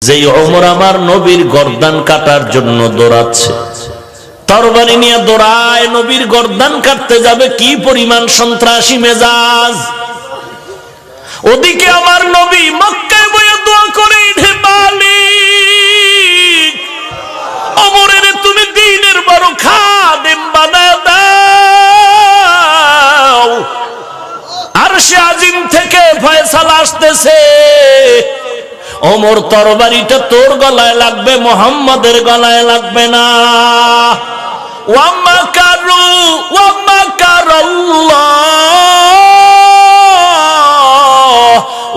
যেই ওমর আমার নবীর গর্দান কাটার জন্য দৌড়াচ্ছে, তরবারি নিয়ে দৌড়ায়, নবীর গর্দান কাটতে যাবে, কি পরিমাণ সন্ত্রাসী মেজাজ। ওদিকে আমার নবী মক্কায় বইয়া দোয়া করে, হে মালিক, ওমরের তুমি দ্বীনের বড় খাদেম বানায় দাও। আরশে আজিম থেকে ফয়সালা আসতেছে, ওমর তরবারিটা তোর গলায় লাগবে, মুহাম্মাদের গলায় লাগবে না। ওয়ামাকারু ওয়ামাকারাল্লাহ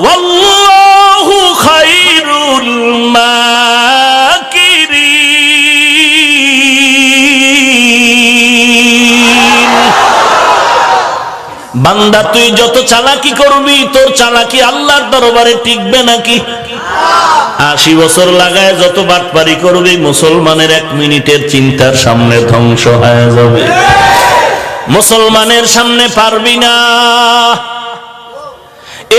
ওয়াল্লাহু খায়রুল মাকিরিন। বান্দা তুই যত চালাকি করবি, তোর চালাকি আল্লাহর দরবারে টিকবে নাকি? 80 বছর লাগায় যত বাটপারি করবি, মুসলমানের 1 মিনিটের চিন্তার সামনে ধ্বংস হয়ে যাবে। মুসলমানের সামনে পারবি না।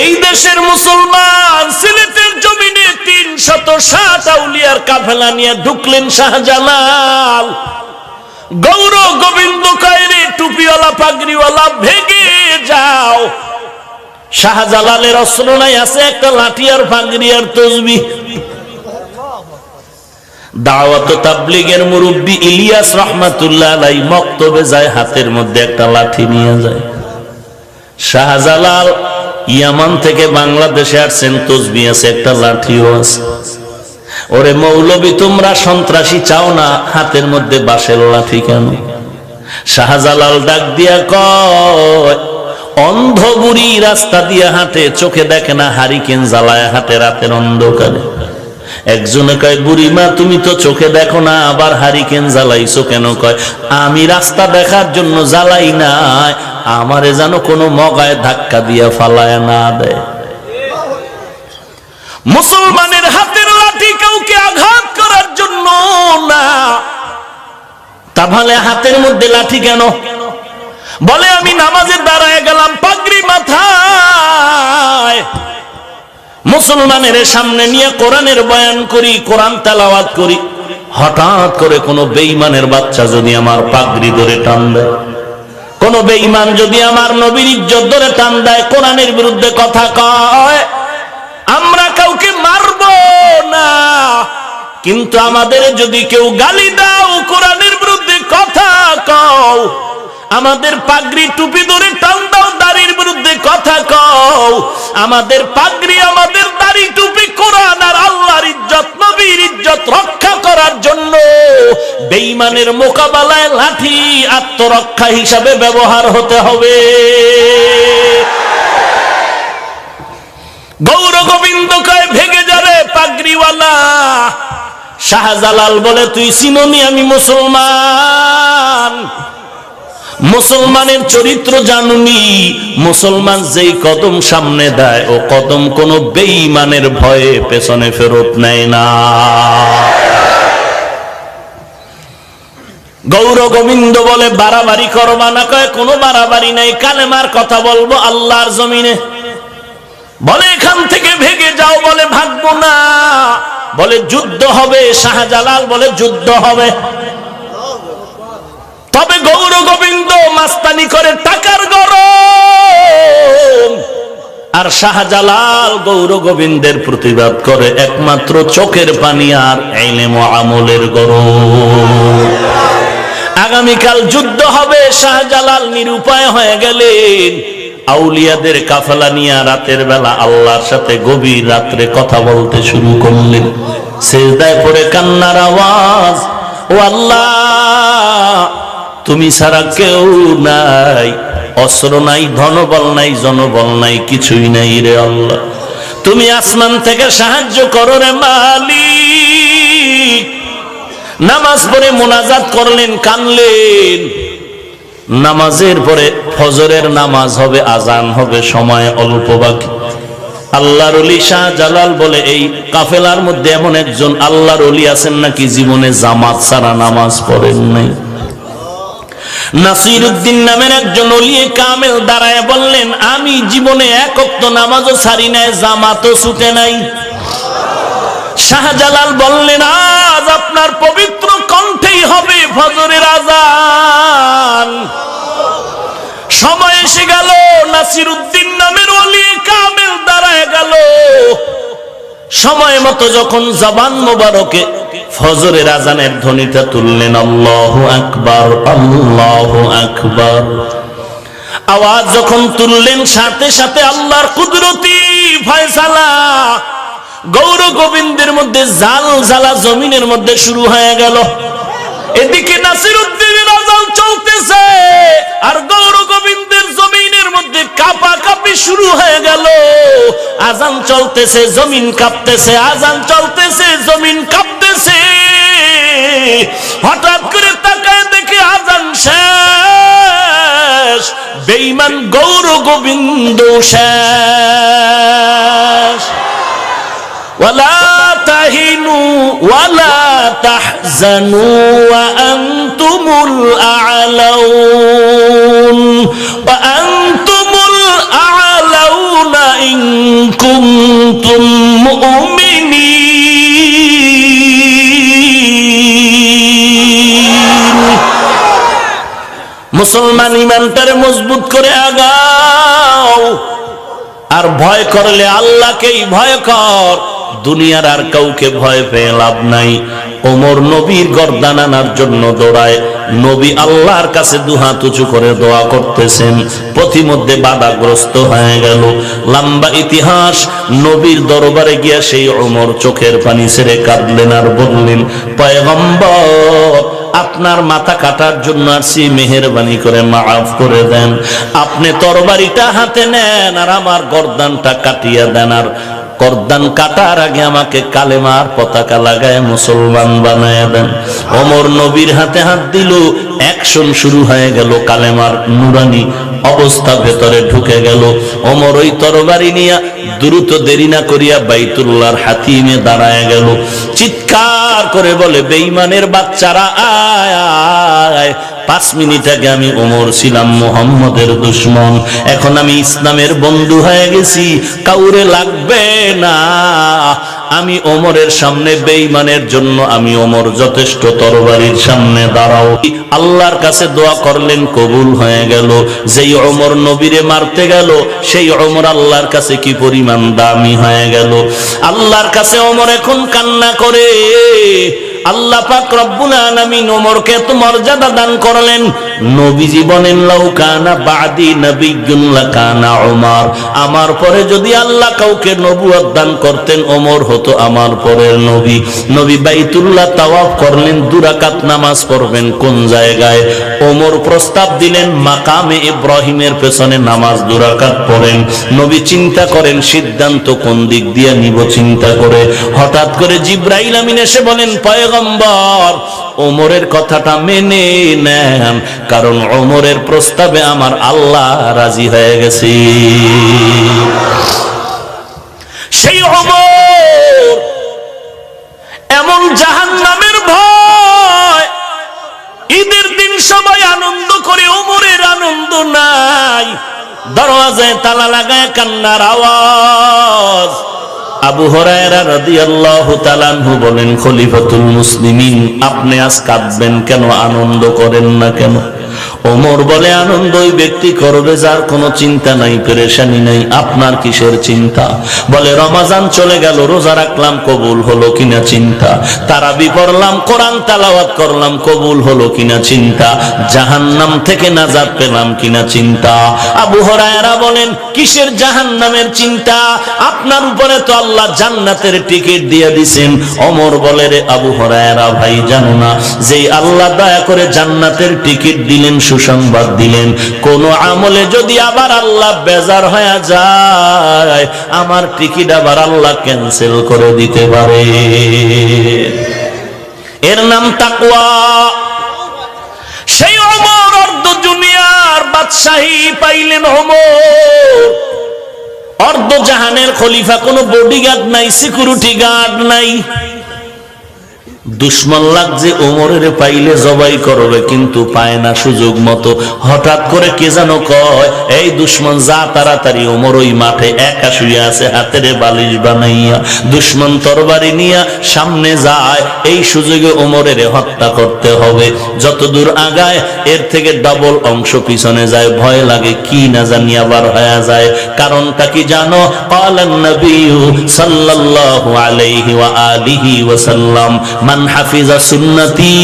এই দেশের মুসলমান সিলেটের জমিনে 360 আউলিয়ার কাফেলা নিয়ে ঢুকলেন শাহজালাল। গৌর গোবিন্দ কায়রে টুপিওয়ালা পাগড়িওয়ালা, ভেগে যাও। শাহজালালের অস্ত্র নাই, আছে একটা লাঠি আর পাগড়ি আর তসবিহ। দাওয়াত ও তাবলীগের মুরব্বী ইলিয়াস রহমাতুল্লাহ আলাইহি মক্তবে যায়, হাতের মধ্যে একটা লাঠি নিয়ে যায়। শাহজালাল ইয়ামান থেকে বাংলাদেশে আসছেন, তসবিহ আছে, একটা লাঠিও আছে। ওরে মৌলবী, তোমরা সন্ত্রাসী চাও না, হাতের মধ্যে বাঁশের লাঠি কেন? শাহজালাল ডাক দিয়া কয়, অন্ধ বুড়ি রাস্তা দিয়ে হাঁটে, চোখে দেখে না, হারিকেন জ্বালায় হাঁটে রাতের অন্ধকারে। একজনে কয়, বুড়িমা তুমি তো চোখে দেখো না, আবার হারিকেন জ্বালাইছো কেন? কয়, আমি রাস্তা দেখার জন্য জ্বালাই নাই, আমারে যেন কোনো মগায় ধাক্কা দিয়া ফালায় না দেয়। মুসলমানের হাতের লাঠি কাউকে আঘাত করার জন্য না, তাহলে হাতের মধ্যে লাঠি কেন? বলে, আমি নামাজের দাঁড়ায় গেলাম, পাগড়ি মাথায়, মুসলমানের সামনে নিয়ে কোরআনের বয়ান করি, কোরআন তেলাওয়াত করি। হঠাৎ করে কোন বেঈমানের বাচ্চা যদি আমার পাগড়ি ধরে টান দেয়, কোন বেঈমান যদি আমার নবীর ইজ্জত ধরে টান দেয়, কোরআনের বিরুদ্ধে কথা কয়, আমরা কাউকে মারব না, কিন্তু আমাদের যদি কেউ গালি দাও, কোরআনের বিরুদ্ধে কথা কও, আমাদের পাগড়ি টুপি ধরে টান দাও, দাড়ির বিরুদ্ধে কথা কও, আমাদের পাগড়ি, আমাদের দাড়ি, টুপি কোরআন আর আল্লাহর ইজ্জত, নবীর ইজ্জত রক্ষা করার জন্য বেঈমানের মোকাবেলায় লাঠি আত্মরক্ষা হিসাবে ব্যবহার হতে হবে। গৌর গোবিন্দ কয়, ভেগে যাবে পাগড়িওয়ালা। শাহজালাল বলে, তুই চিনোনি আমি মুসলমান? মুসলমানের চরিত্র জানুনি? মুসলমান যেই কদম সামনে দেয়, ও কদম কোন বেঈমানের ভয়ে পেছনে ফেরত নেয় না। গৌর গোবিন্দ বলে, বাড়াবাড়ি করবা না? কয়, কোনো বাড়াবাড়ি নাই, কালেমার কথা বলবো আল্লাহর জমিনে। বলে, এখান থেকে ভেগে যাও। বলে, ভাগবো না। বলে, যুদ্ধ হবে। শাহজালাল বলে, যুদ্ধ হবে, তবে গৌর গোবিন্দ মাস্তানি করে, টাকার গরম। আর শাহজালাল গৌর গোবিন্দের প্রতিবাদ করে একমাত্র চোখের পানি আর ইলম ও আমলের গরম। আগামীকাল যুদ্ধ হবে। শাহজালাল নিরুপায় হয়ে গেলেন। আউলিয়াদের কাফেলা নিয়ে রাতের বেলা আল্লাহর সাথে গভীর রাত্রে কথা বলতে শুরু করলেন। সিজদায় পড়ে কান্নার আওয়াজ, ও আল্লাহ, তুমি ছাড়া কেউ নাই, অস্ত্র নাই, ধনবল নাই, জনবল নাই, কিছুই নাই রে আল্লাহ, তুমি আসমান থেকে সাহায্য করো রে মালিক। নামাজ পড়ে মোনাজাত করলেন, কানলেন। নামাজের পরে ফজরের নামাজ হবে, আজান হবে, সময় অল্প বাকি। আল্লাহর ওলি শাহজালাল বলে, এই কাফেলার মধ্যে এমন একজন আল্লাহর ওলি আছেন নাকি জীবনে জামাত ছাড়া নামাজ পড়েন নাই? নাসিরউদ্দিন নামের একজন ওলিয়ে কামেল দাঁড়ায় বললেন, আমি জীবনে এক ওয়াক্ত নামাজও ছাড়ি নাই, জামাতও ছুটে নাই। শাহজালাল বললেন, আজ আপনার পবিত্র কণ্ঠেই হবে ফজরের আযান। সময় এসে গেল, নাসিরউদ্দিন নামের ওলি কামেল দাঁড়ায় গেল। সময় মতো যখন জবান মোবারকে ফজরের আযানের ধ্বনিটা তুললেন, আল্লাহু আকবার, আল্লাহু আকবার, আওয়াজ যখন তুললেন, সাথে সাথে আল্লাহর কুদরতি ফয়সালা গৌর গোবিন্দের মধ্যে জাল জ্বালা জমিনের মধ্যে শুরু হয়ে গেল। এদিকে নাসিরউদ্দিনের আযান চলতেছে, আর গৌর গোবিন্দের জমিনের মধ্যে কাঁপাকাঁপি শুরু হয়ে গেল। আযান চলতেছে, জমিন কাঁপতেছে, আযান চলতেছে, জমিন কাঁপতেছে। হঠাৎ করে তাকায় দেখে আযান শেষ, বেঈমান গৌর গোবিন্দ শেষ। ওয়ালা তাহিনু ওয়ালা তাহজানু ওয়া আনতুমুল আ'লাউন ওয়া আনতুমুল আ'লাউনা ইন কুনতুম মুমিনিন। মুসলমান ইমানটারে মজবুত করে আগাও, আর ভয় করলে আল্লাহকেই ভয় কর, দুনিয়ার আর কাউকে ভয় পেয়ে লাভ নাই। ওমর নবীর গর্দান আনার জন্য দৌড়ায়, নবী আল্লাহর কাছে দুহাত উঁচু করে দোয়া করতেছেন, পথিমধ্যে বাধাগ্রস্ত হয়ে গেল। লম্বা ইতিহাস। নবীর দরবারে গিয়া সেই ওমর চোখের পানি ছেড়ে কাঁদলেন আর বললেন, পয়গম্বর, আপনার মাথা কাটার জন্য আসছি, মেহেরবানি করে মাফ করে দেন। আপনি তরবারিটা হাতে নেন আর আমার গর্দানটা কাটিয়ে দেন, আর গর্দান কাটার আগে আমাকে কালেমার পতাকা লাগায় মুসলমান বানায় দেন। ওমর নবীর হাতে হাত দিল, অ্যাকশন শুরু হয়ে গেল, কালেমার নুরানি অবস্থা ভেতরে ঢুকে গেল। ওমর ওই তরবারি নিয়ে দ্রুত দেরি না করিয়া বাইতুল্লাহর হাতিমে দাঁড়ায় গেল। চিৎকার করে বলে, বেঈমানের বাচ্চারা আয় আয়, 5 মিনিট আগে আমি ওমর ছিলাম মুহাম্মদের দুশমন, এখন আমি ইসলামের বন্ধু হয়ে গেছি, কাউরে লাগবে না। আমি ওমরের সামনে বেঈমানের জন্য আমি ওমর যথেষ্ট, তরবারির সামনে দাঁড়াও। আল্লাহর কাছে দোয়া করলেন, কবুল হয়ে গেল। যেই ওমর নবীরে মারতে গেল, সেই ওমর আল্লাহর কাছে কি পরিমাণ দামি হয়ে গেল। আল্লাহর কাছে ওমর এখন কান্না করে। আল্লাহ পাক রব্বুল আলামিন ওমরকে এত মর্যাদা দান করলেন। নবীজি বলেন, লাউ কানা বাদি নবিয়্যুন লাকানা ওমর, আমার পরে যদি আল্লাহ কাউকে নবুয়ত দান করতেন, ওমর হতো আমার পরের নবী। নবী বাইতুল্লাহ তাওয়াফ করলেন, 2 রাকাত নামাজ পড়বেন কোন জায়গায়? ওমর প্রস্তাব দিলেন, মাকামে ইব্রাহিমের পেছনে নামাজ 2 রাকাত পড়েন। নবী চিন্তা করেন, সিদ্ধান্ত কোন দিক দিয়ে নিব চিন্তা করে। হঠাৎ করে জিবরাইল আমিন এসে বলেন, পয়গম্বর, ওমরের কথাটা মেনে নেন, কারণ ওমরের প্রস্তাবে আমার আল্লাহ রাজি হয়ে গেছে। সেই ওমর এমন জাহান্নামের ভয়, ঈদের দিন সবাই আনন্দ করে, ওমরের আনন্দ নাই। দরওয়াজায় তালা লাগায় কান্নার আওয়াজ। আবু হুরায়রা রাদিয়াল্লাহু তাআলা আনহু বলেন, খলিফাতুল মুসলিমিন, আপনি আজ কাঁদবেন কেন, আনন্দ করেন না কেন? ওমর বলে, আনন্দ ওই ব্যক্তি করবে যার কোনো চিন্তা নাই, পেরেশানি নাই। আপনার কিসের চিন্তা? বলে, রমাজান চলে গেল, রোজা রাখলাম, কবুল হলো কিনা চিন্তা। তারাবি পড়লাম, কোরআন তেলাওয়াত করলাম, কবুল হলো কিনা চিন্তা। জাহান্নাম থেকে নাজাত পেলাম কিনা চিন্তা। আবু হুরায়রা বলেন, কিসের জাহান্নামের চিন্তা? আপনার উপরে তো আল্লাহ জান্নাতের টিকিট দিয়ে দিছেন। ওমর বলে, রে আবু হুরায়রা ভাই, জানো না যেই আল্লাহ দয়া করে জান্নাতের টিকিট দিলেন, সুসংবাদ দিলেন, কোন আমলে যদি আবার আল্লাহ বেজার হয়ে যায়, আমার টিকিট আবার আল্লাহ ক্যান্সেল করে দিতে পারে। এর নাম তাকওয়া। সেই ওমর অর্ধ দুনিয়ার বাদশাহী পাইলেন। ওমর অর্ধ জাহানের খলিফা, কোনো বডিগার্ড নাই, সিকিউরিটি গার্ড নাই। দুশ্মন লাগছে ওমরের পাইলে জবাই করবে, কিন্তু পায় না সুযোগ মতো। হঠাৎ করে কে যেন কয়, এই দুশ্মন যা তাড়াতাড়ি, ওমর ওই মাঠে একা শুয়ে আছে হাতের বালিশ বানাইয়া। দুশ্মন তরবারি নিয়া সামনে যায়, এই সুযোগে ওমরের হত্যা করতে হবে। যত দূর আগায় এর থেকে ডাবল অংশ পিছনে যায়, ভয় লাগে কি না জানি আবার হয়ে যায়। কারণটা কি জানো? ক্বালান নবী সাল্লাল্লাহু আলাইহি ওয়া আলিহি ওয়া সাল্লাম, মান হাফিজা সুন্নতি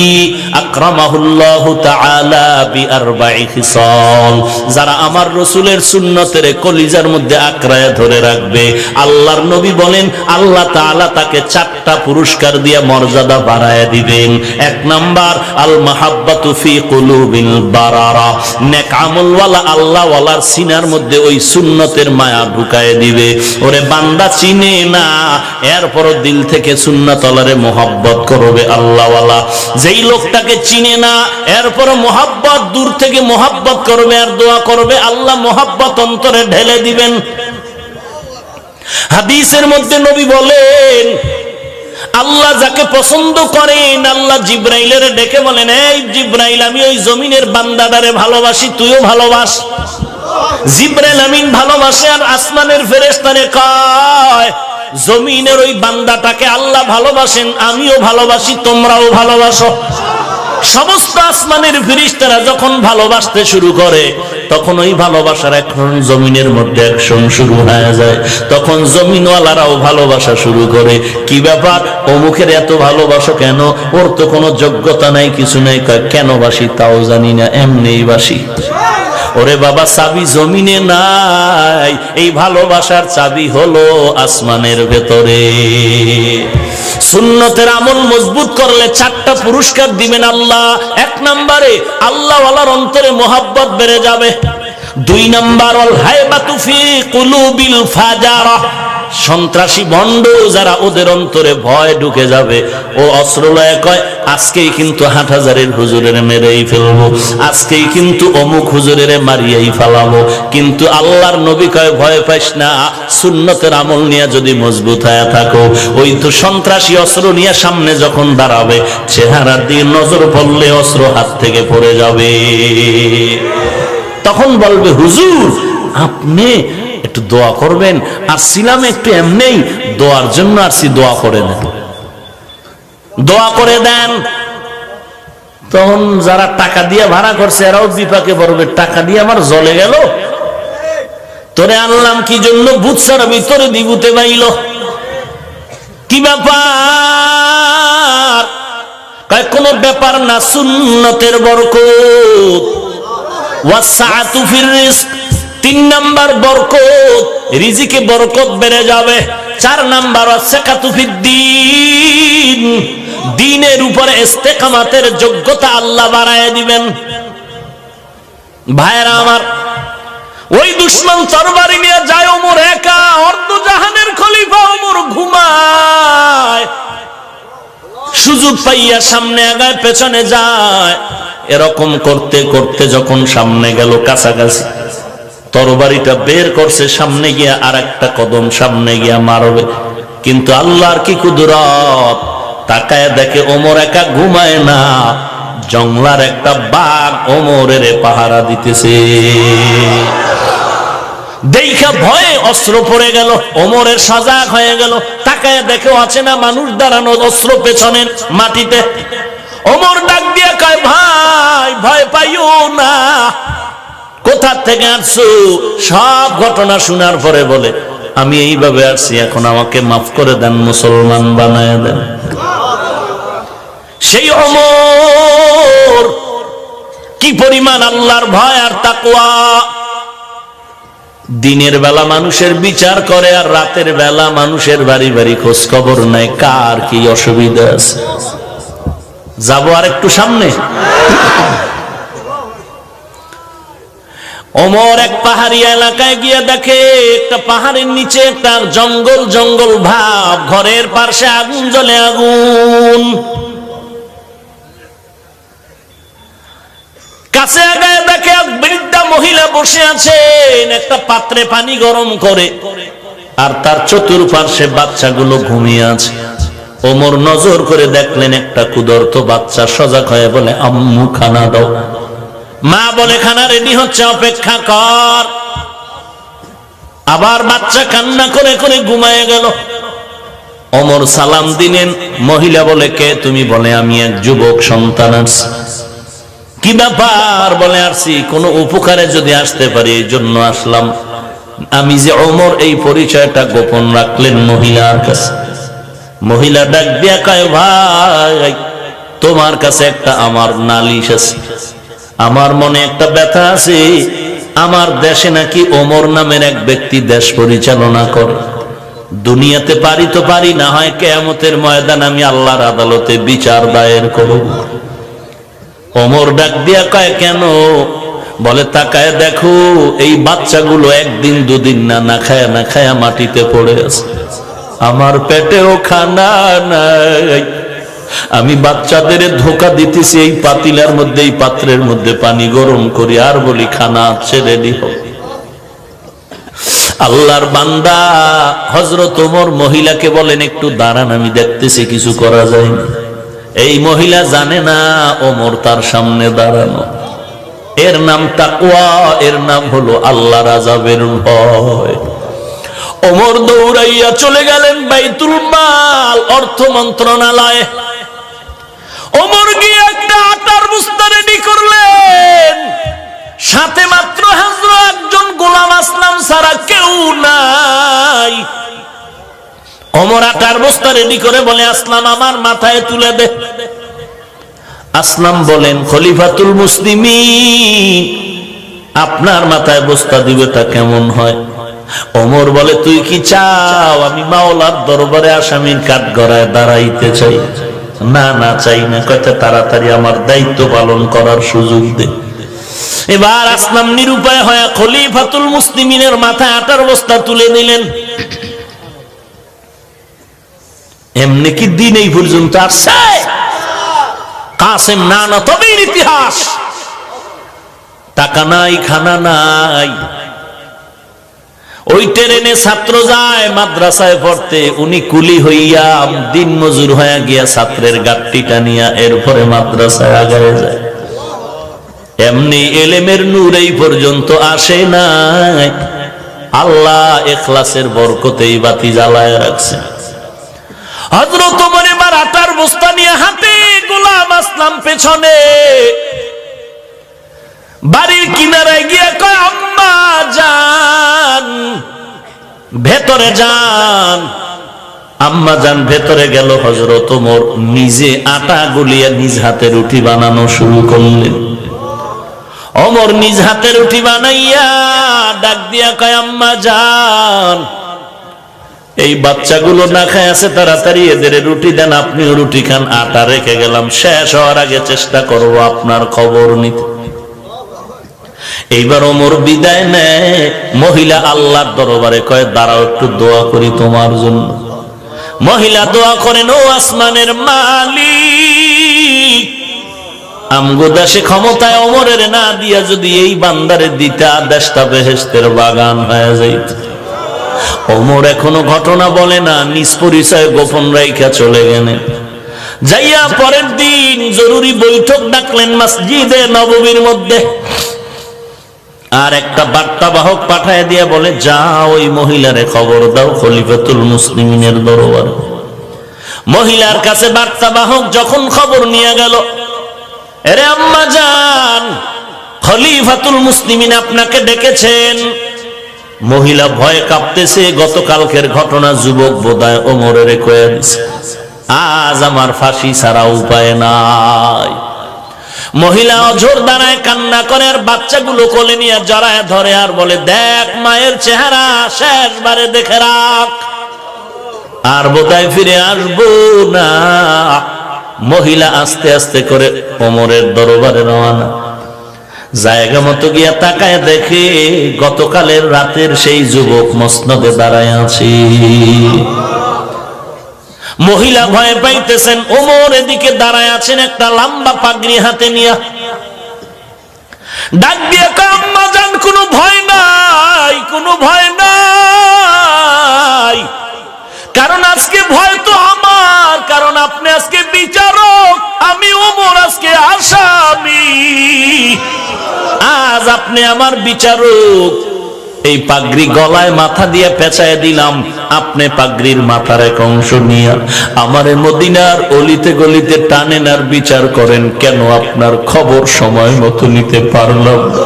আকরামাহুল্লাহু তাআলা বিআরবা'i খিসাল, যারা আমার রাসূলের সুন্নতের কলিজার মধ্যে আঁকড়ায় ধরে রাখবে, আল্লাহর নবী বলেন আল্লাহ তাআলা তাকে 4টা পুরস্কার দিয়ে মর্যাদা বাড়ায় দিবেন। 1 নাম্বার, আল মাহাব্বাতু ফি কুলুবিল বারারা, নেক আমলওয়ালা আল্লাহওয়ালার সিনার মধ্যে ওই সুন্নতের মায়া ঢুকায় দিবে। ওরে বান্দা চিনে না, এরপর দিল থেকে সুন্নাতওয়ালারে মোহাব্বত করবে আল্লাহওয়ালা। যেই লোকটাকে চিনে না, এরপর মোহাব্বত, দূর থেকে মোহাব্বত করবে আর দোয়া করবে, আল্লাহ মোহাব্বত অন্তরে ঢেলে দিবেন। হাদিসের মধ্যে নবী বলেন, আল্লাহ যাকে পছন্দ করেন, আল্লাহ জিব্রাইলের ডেকে বলেন, এই জিব্রাইল, আমি ওই জমিনের বান্দাটারে ভালোবাসি, তুইও ভালোবাস। জিব্রাইল আমিন ভালোবাসে, আর আসমানের ফেরেশতারে কয়, জমিনের ওই বান্দাটাকে আল্লাহ ভালোবাসেন, আমিও ভালোবাসি, তোমরাও ভালোবাসো। সমস্ত আসমানের ফেরেশতারা যখন ভালোবাসতে শুরু করে, তখন ওই ভালোবাসার এখন জমিনের মধ্যে অ্যাকশন শুরু হয়ে যায়। তখন জমিনওয়ালারাও ভালোবাসা শুরু করে। কি ব্যাপার, অমুকের এত ভালোবাসো কেন? ওর তো কোনো যোগ্যতা নাই, কিছু নাই। কেন বাসি তাও জানি না, এমনিই বাসি। ওরে বাবা, চাবি জমিনে নাই, এই ভালোবাসার চাবি হলো আসমানের ভেতরে। সুন্নতের আমল মজবুত করলে 4টা পুরস্কার দিবেন আল্লাহ। 1 নম্বরে আল্লাহওয়ালার অন্তরে মোহাব্বত বেড়ে যাবে। 2 নম্বর, আল হায়বাতু ফি কুলুবিল ফাজারা, সন্ত্রাসী ভণ্ড যারা, ওদের অন্তরে ভয় ঢুকে যাবে। ও অস্ত্র লয়ে কয়, আজকেই কিন্তু হাটহাজারের হুজুরের মেরেই ফেলবো, আজকেই কিন্তু অমুক হুজুরের মারিয়াই ফেলাবো। কিন্তু আল্লাহর নবী কয়, ভয় পাইস না, সুন্নতের আমল নিয়ে যদি মজবুত হয়ে থাকো, ওই তো সন্ত্রাসী অস্ত্র নিয়ে সামনে যখন দাঁড়াবে, চেহারার দিকে নজর পড়লে অস্ত্র হাত থেকে পড়ে যাবে। তখন বলবে, হুজুর আপনি একটু দোয়া করবেন। আর ছিলাম একটু এমনি, দোয়ার জন্য আসছি, দোয়া করে দেন, দোয়া করে দেন। তখন যারা টাকা দিয়ে ভাড়া করছে, এরাও বিপাকে পড়বে, টাকা দিয়ে আমার জ্বলে গেল, তোরে আনলাম কি জন্য? ভূত ছাড়া ভিতরে দিবুতে বাইল। কি ব্যাপার? কোনো ব্যাপার না, সুন্নতের বরকত। ওয়াসআতু ফির রিজক, 3 নাম্বার বরকত, রিজিকে বরকত বেড়ে যাবে। 4 নাম্বার, ওয়াসসাকাতু ফিদ্দীন, দ্বীনের উপরে ইস্তেকামাতের যোগ্যতা আল্লাহ বাড়ায় দিবেন। ভাইরা আমার, ওই দুশমন তরবারি নিয়ে যায়, ওমর একা, অর্ধ জাহানের খলিফা ওমর ঘুমায়। সুযোগ পাইয়া সামনে আগায়, পেছনে যায়। এরকম করতে করতে যখন সামনে গেল, কাছাকাছি, তরবারিটা বের করছে, সামনে গিয়া আর একটা কদম সামনে গিয়া মারবে। কিন্তু আল্লাহর কি কুদরত, তাকায় দেখে ওমর একা ঘুমায় না, জংলার একটা বাঘ ওমরের পাহারা দিতেছে। দেখা ভয়ে অস্ত্র পড়ে গেল, ওমরের সজাগ হয়ে গেল। তাকায় দেখে আছে না মানুষ দাঁড়ানো, অস্ত্র পেছনের মাটিতে। ওমর ডাক দিয়ে কয়, ভাই ভয় পাইও না, কোথা থেকে আসছো? সব ঘটনা শোনার পরে বলে, আমি এইভাবে আসছি, এখন আমাকে মাফ করে দেন, মুসলমান বানায় দেন। সেই ওমর কি পরিমাণ আল্লাহর ভয় আর তাকওয়া! দিনের বেলা মানুষের বিচার করে, আর রাতের বেলা মানুষের বাড়ি বাড়ি খোঁজ খবর নেয়, কার কি অসুবিধা আছে। যাবো আর একটু সামনে। ওমর এক পাহাড়ি এলাকায় গিয়ে দেখে, একটা পাহাড়ের নিচে একটা জঙ্গল জঙ্গল ভাব, ঘরের পাশে আগুন জ্বলে, আগুন। কাছে আগায় দেখে এক বৃদ্ধা মহিলা বসে আছেন, একটা পাত্রে পানি গরম করে, আর তার চতুর্পার্শ্বে বাচ্চাগুলো ঘুমিয়ে আছে। ওমর নজর করে দেখলেন একটা ক্ষুধার্ত বাচ্চা সজাগ হয়ে বলে, আম্মু খানা দাও। মা বলে, খানা রেডি হচ্ছে, অপেক্ষা কর। আবার বাচ্চা কান্না করে করে ঘুমায় গেল। ওমর সালাম দিলেন। মহিলা বলে, কে তুমি? বলে, আমি এক যুবক সন্তান আসছি। কি ব্যাপার? বলে, আসছি কোনো উপকারে যদি আসতে পারি এই জন্য আসলাম। আমি যে ওমর, এই পরিচয়টা গোপন রাখলেন মহিলার কাছে। মহিলা ডাক দিয়া কয়, ভাই তোমার কাছে একটা আমার নালিশ আছে, আমার মনে একটা ব্যথা আছে। আমার দেশে নাকি ওমর নামের এক ব্যক্তি দেশ পরিচালনা করে। দুনিয়াতে পারি তো পারি, না হয় কিয়ামতের ময়দান আমি আল্লাহর আদালতে বিচার দায়ের করব। ওমর ডাক দিয়া কয়, কেন? বলে, তাকায় দেখো এই বাচ্চাগুলো একদিন দুদিন না খায়া না খায়া মাটিতে পড়ে আছে, আমার পেটেও খানা নাই। আমি বাচ্চাদের ধোকা দিতেছি এই পাতিলার মধ্যে, এই পাত্রের মধ্যে পানি গরম করি আর বলি খানা আছে, রেডি হোক। আল্লাহর বান্দা হযরত ওমর মহিলাকে বলেন, একটু দাঁড়ান, আমি দেখতেছি কিছু করা যায় না। এই মহিলা জানে না ওমর তার সামনে দাঁড়ানো। এর নাম তাকওয়া, এর নাম হলো আল্লাহর আযাবের ভয়। ওমর দৌড়াইয়া চলে গেলেন বাইতুল মাল, অর্থ মন্ত্রণালয়ে। ওমর গিয়ে একটা আটার বস্তা রেডি করলেন, সাথে মাত্র হযরত একজন গোলাম আসলাম ছাড়া কেউ নাই। ওমর আটার বস্তা রেডি করে বলে, আসলাম আমার মাথায় তুলে দে। আসলাম বলেন, খলিফাতুল মুসলিমিন আপনার মাথায় বস্তা দিবেটা কেমন হয়? ওমর বলে, তুই কি চাও আমি মাওলার দরবারে আসামির কাঠগড়ায় দাঁড়াইতে চাই? না না, চাই না। কয়টা তাড়াতাড়ি আমার দায়িত্ব পালন করার সুযোগ দে। এবার আসলাম নিরুপায় হয়ে খলিফাতুল মুসলিমিনের মাথায় আটার বস্তা তুলে দিলেন। এমনি কি দিন এই পর্যন্ত আসছে? কাসেম না না, তবেই ইতিহাস। টাকা নাই, খানা নাই। ওই ট্রেনে ছাত্র যায় মাদ্রাসায় পড়তে, উনি কুলি হইয়া দিন মজুর হয়ে গিয়া ছাত্রের গাট্টিটা নিয়া এরপরে মাদ্রাসায় আগায় যায়। এমনি এলেমের নূর এই পর্যন্ত আসে নাই। আল্লাহ ইখলাসের বরকতেই বাতি জ্বালায় রাখছে। হযরত ওমর এবার আটার বস্তা নিয়ে হাতে, গোলাম আসলাম পেছনে। বাড়ির কিনারায় গিয়ে কয়, আম্মা যান ভেতরে যান। আম্মা যান ভেতরে গেল। হযরত ওমর নিজে আটা গুলিয়ে নিজ হাতে রুটি বানানো শুরু করলেন। ওমর নিজ হাতে রুটি বানাইয়া ডাক দিয়া কয়, আম্মা যান এই বাচ্চাগুলো না খায় আছে, তাড়াতাড়ি এদের রুটি দেন, আপনিও রুটি খান। আটা রেখে গেলাম, শেষ হওয়ার আগে চেষ্টা করবো আপনার খবর নিতে। এইবার ওমর বিদায় নেয়। মহিলা আল্লাহর দরবারে কয়, দাঁড়াও একটু দোয়া করি তোমার জন্য। মহিলা দোয়া করেন, ও আসমানের মালিক, আমগো দেশে ক্ষমতায় ওমরের না দিয়া যদি এই বান্দারে দিতা, দেশটা বেহেশতের বাগান হয়ে যাইত। ওমর এখনো ঘটনা বলে না, নিজ পরিচয় গোপন রাইখা চলে গেলেন। যাইয়া পরের দিন জরুরি বৈঠক ডাকলেন মসজিদে নববীর মধ্যে। আর একটা বার্তাবাহক পাঠায় দিয়া বলে, যাও ওই মহিলারে খবর দাও খলিফাতুল মুসলিমিনের দরবারে। মহিলার কাছে বার্তাবাহক যখন খবর নিয়ে গেল, আরে আম্মা জান, খলিফাতুল মুসলিমিন আপনাকে ডেকেছেন। মহিলা ভয়ে কাঁপতেছে, গতকালকের ঘটনা যুবক বোধহয় ওমরের কয়ে দিছে, আজ আমার ফাঁসি ছাড়া উপায় নাই। মহিলা অঝোর দাঁড়ায় কান্না করে, আর বাচ্চাগুলো কোলে নিয়ে জড়ায় ধরে আর বলে, দেখ মায়ের চেহারা শেষবারে দেখে রাখ, আর বোধহয় ফিরে আসবো না। মহিলা আস্তে আস্তে করে ওমরের দরবারে রওনা। জায়গা মতো গিয়া তাকায় দেখে গতকালের রাতের সেই যুবক মসনদে দাঁড়ায় আছে। মহিলা ভয় পাইতেছেন। ওমর এদিকে দাঁড়ায় আছেন একটা লম্বা পাগড়ি হাতে নিয়া। ডাক দিয়ে আম্মা জান, কোনো ভয় নাই, কোনো ভয় নাই, কারণ আজকে ভয় তো আমার, আপনি আমার বিচারক। এই পাগড়ি গলায় মাথা দিয়ে পেঁচায় দিলাম, আপনি পাগড়ির মাথার এক অংশ নিয়ে আমারে মদিনার অলিতে গলিতে টানেন আর বিচার করেন। কেন আপনার খবর সময় মতো নিতে পারলাম না?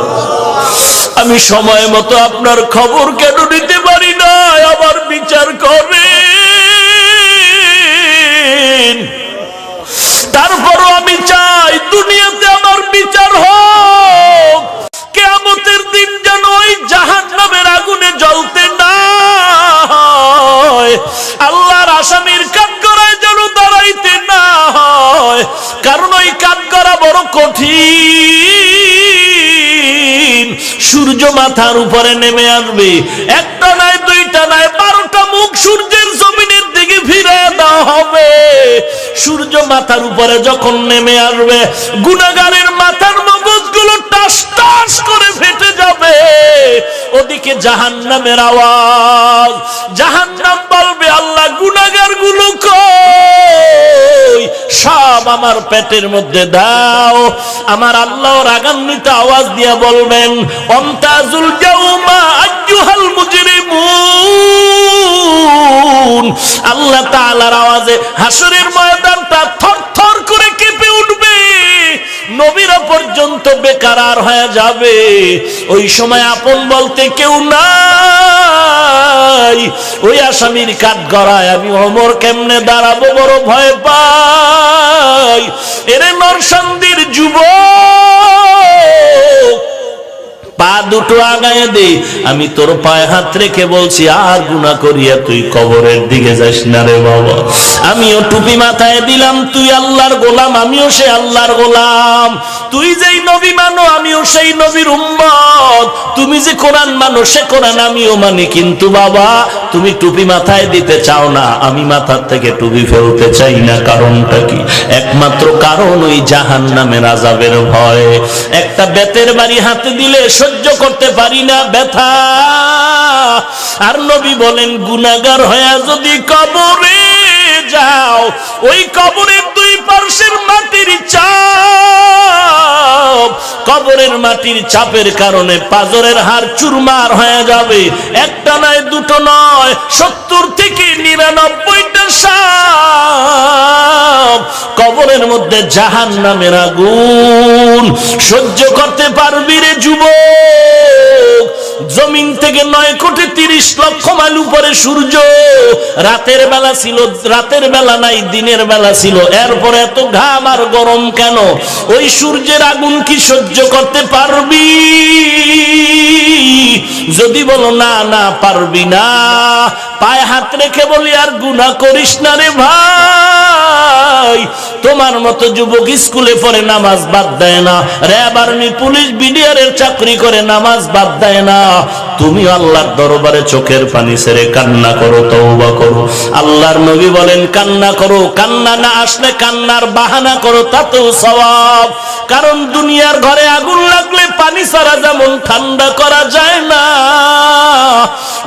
আমি সময় মতো আপনার খবর কেন নিতে পারি না? আমার বিচার করেন। তারপরও আমি চাই দুনিয়াতে আমার বিচার হোক, কিয়ামতের দিন যেন ওই জাহান্নামের আগুনে জ্বলতে না হয়, আল্লাহর আসামির কাঠগড়ায় যেন দাঁড়াইতে না হয়। কারণ ওই কাঠগড়া বড় কঠিন। সূর্য মাথার উপরে নেমে আসবে, একটা নয় দুইটা নয় 12টা মুখ সূর্যের জমিনের দিকে ফিরে দেওয়া হবে। সূর্য মাথার উপরে যখন নেমে আসবে, গুনাহগারের মাথার মগজগুলো টাস টাস করে ফেটে যাবে। ওদিকে জাহান্নামের আওয়াজ, জাহান্নাম বলবে আল্লাহ গুনাহগার গুলো কই, সব আমার পেটের মধ্যে দাও। আমার আল্লাহ রাগান্বিত আওয়াজ দিয়ে বলবেন অমতাজুল ইয়াউমা আইয়ুহাল মুজরিমুন। আল্লাহ তাআলার আওয়াজে হাসরের ময়দানটা থরথর করে কেঁপে উঠবে, নবীরা পর্যন্ত বেকারার হয়ে যাবে। ওই সময় আপন বলতে কেউ নাই। ওই আসামির কাঠগড়ায় আমি ওমর কেমনে দাঁড়াবো, বড় ভয় পাই। এরে নরসন্দির যুবক, পা দুটো আগায় দে, আমি তোর পায়ে হাত রেখে বলছি আর গুনাহ করিয়া তুই কবরের দিকে যাস না রে বাবা। আমিও টুপি মাথায় দিলাম, তুই আল্লাহর গোলাম, আমিও সে আল্লাহর গোলাম। তুই যেই নবী মানো, আমিও সেই নবীর উম্মত। তুমি যে কোরআন মানো, সে কোরআন আমিও মানি। কিন্তু বাবা তুমি টুপি মাথায় দিতে চাও না, আমি মাথার থেকে টুপি ফেলতে চাই না। কারণটা কি? একমাত্র কারণ ওই জাহান্নামের আযাবের ভয়। একটা বেতের বাড়ি হাতে দিলে সহ্য করতে পারি না ব্যথা। আর নবী বলেন গুনাহগার হয়ে যদি কবরে যাও, ওই কবরের দুই পার্শ্বের মাটির চাপ, কবরের মাটির চাপের কারণে পাজরের হাড় চুরমার হয়ে যাবে। একটা নয় দুটো নয়, 70 থেকে 99টা সাপ কবরের মধ্যে জাহান্নামের আগুন সহ্য করতে পারবি রে যুবক? জমিন থেকে 9,30,00,000 মাইল উপরে সূর্য। রাতের বেলা ছিল, রাতের বেলা নাই, দিনের বেলা ছিল। এরপরে এত ঘাম আর গরম কেন? ওই সূর্যের আগুন কি সহ্য করতে পারবি? যদি বলো না না পারবি না, পায়ে হাত রেখে বলি আর গুনাহ করিস না রে ভাই। তোমার মতো যুবক স্কুলে পড়ে নামাজ বাদ দেয় না, র্যাব আর্মি পুলিশ বিডিআরের চাকরি করে নামাজ বাদ দেয় না। তুমি আল্লাহর দরবারে চোখের পানি ছেড়ে কান্না করো, তওবা করো। আল্লাহর নবী বলেন কান্না করো, কান্না না আসলে কান্নার বাহানা করো, তাতেও সওয়াব। কারণ দুনিয়ার ঘরে আগুন লাগলে পানি ছাড়া যেমন ঠান্ডা করা যায় না,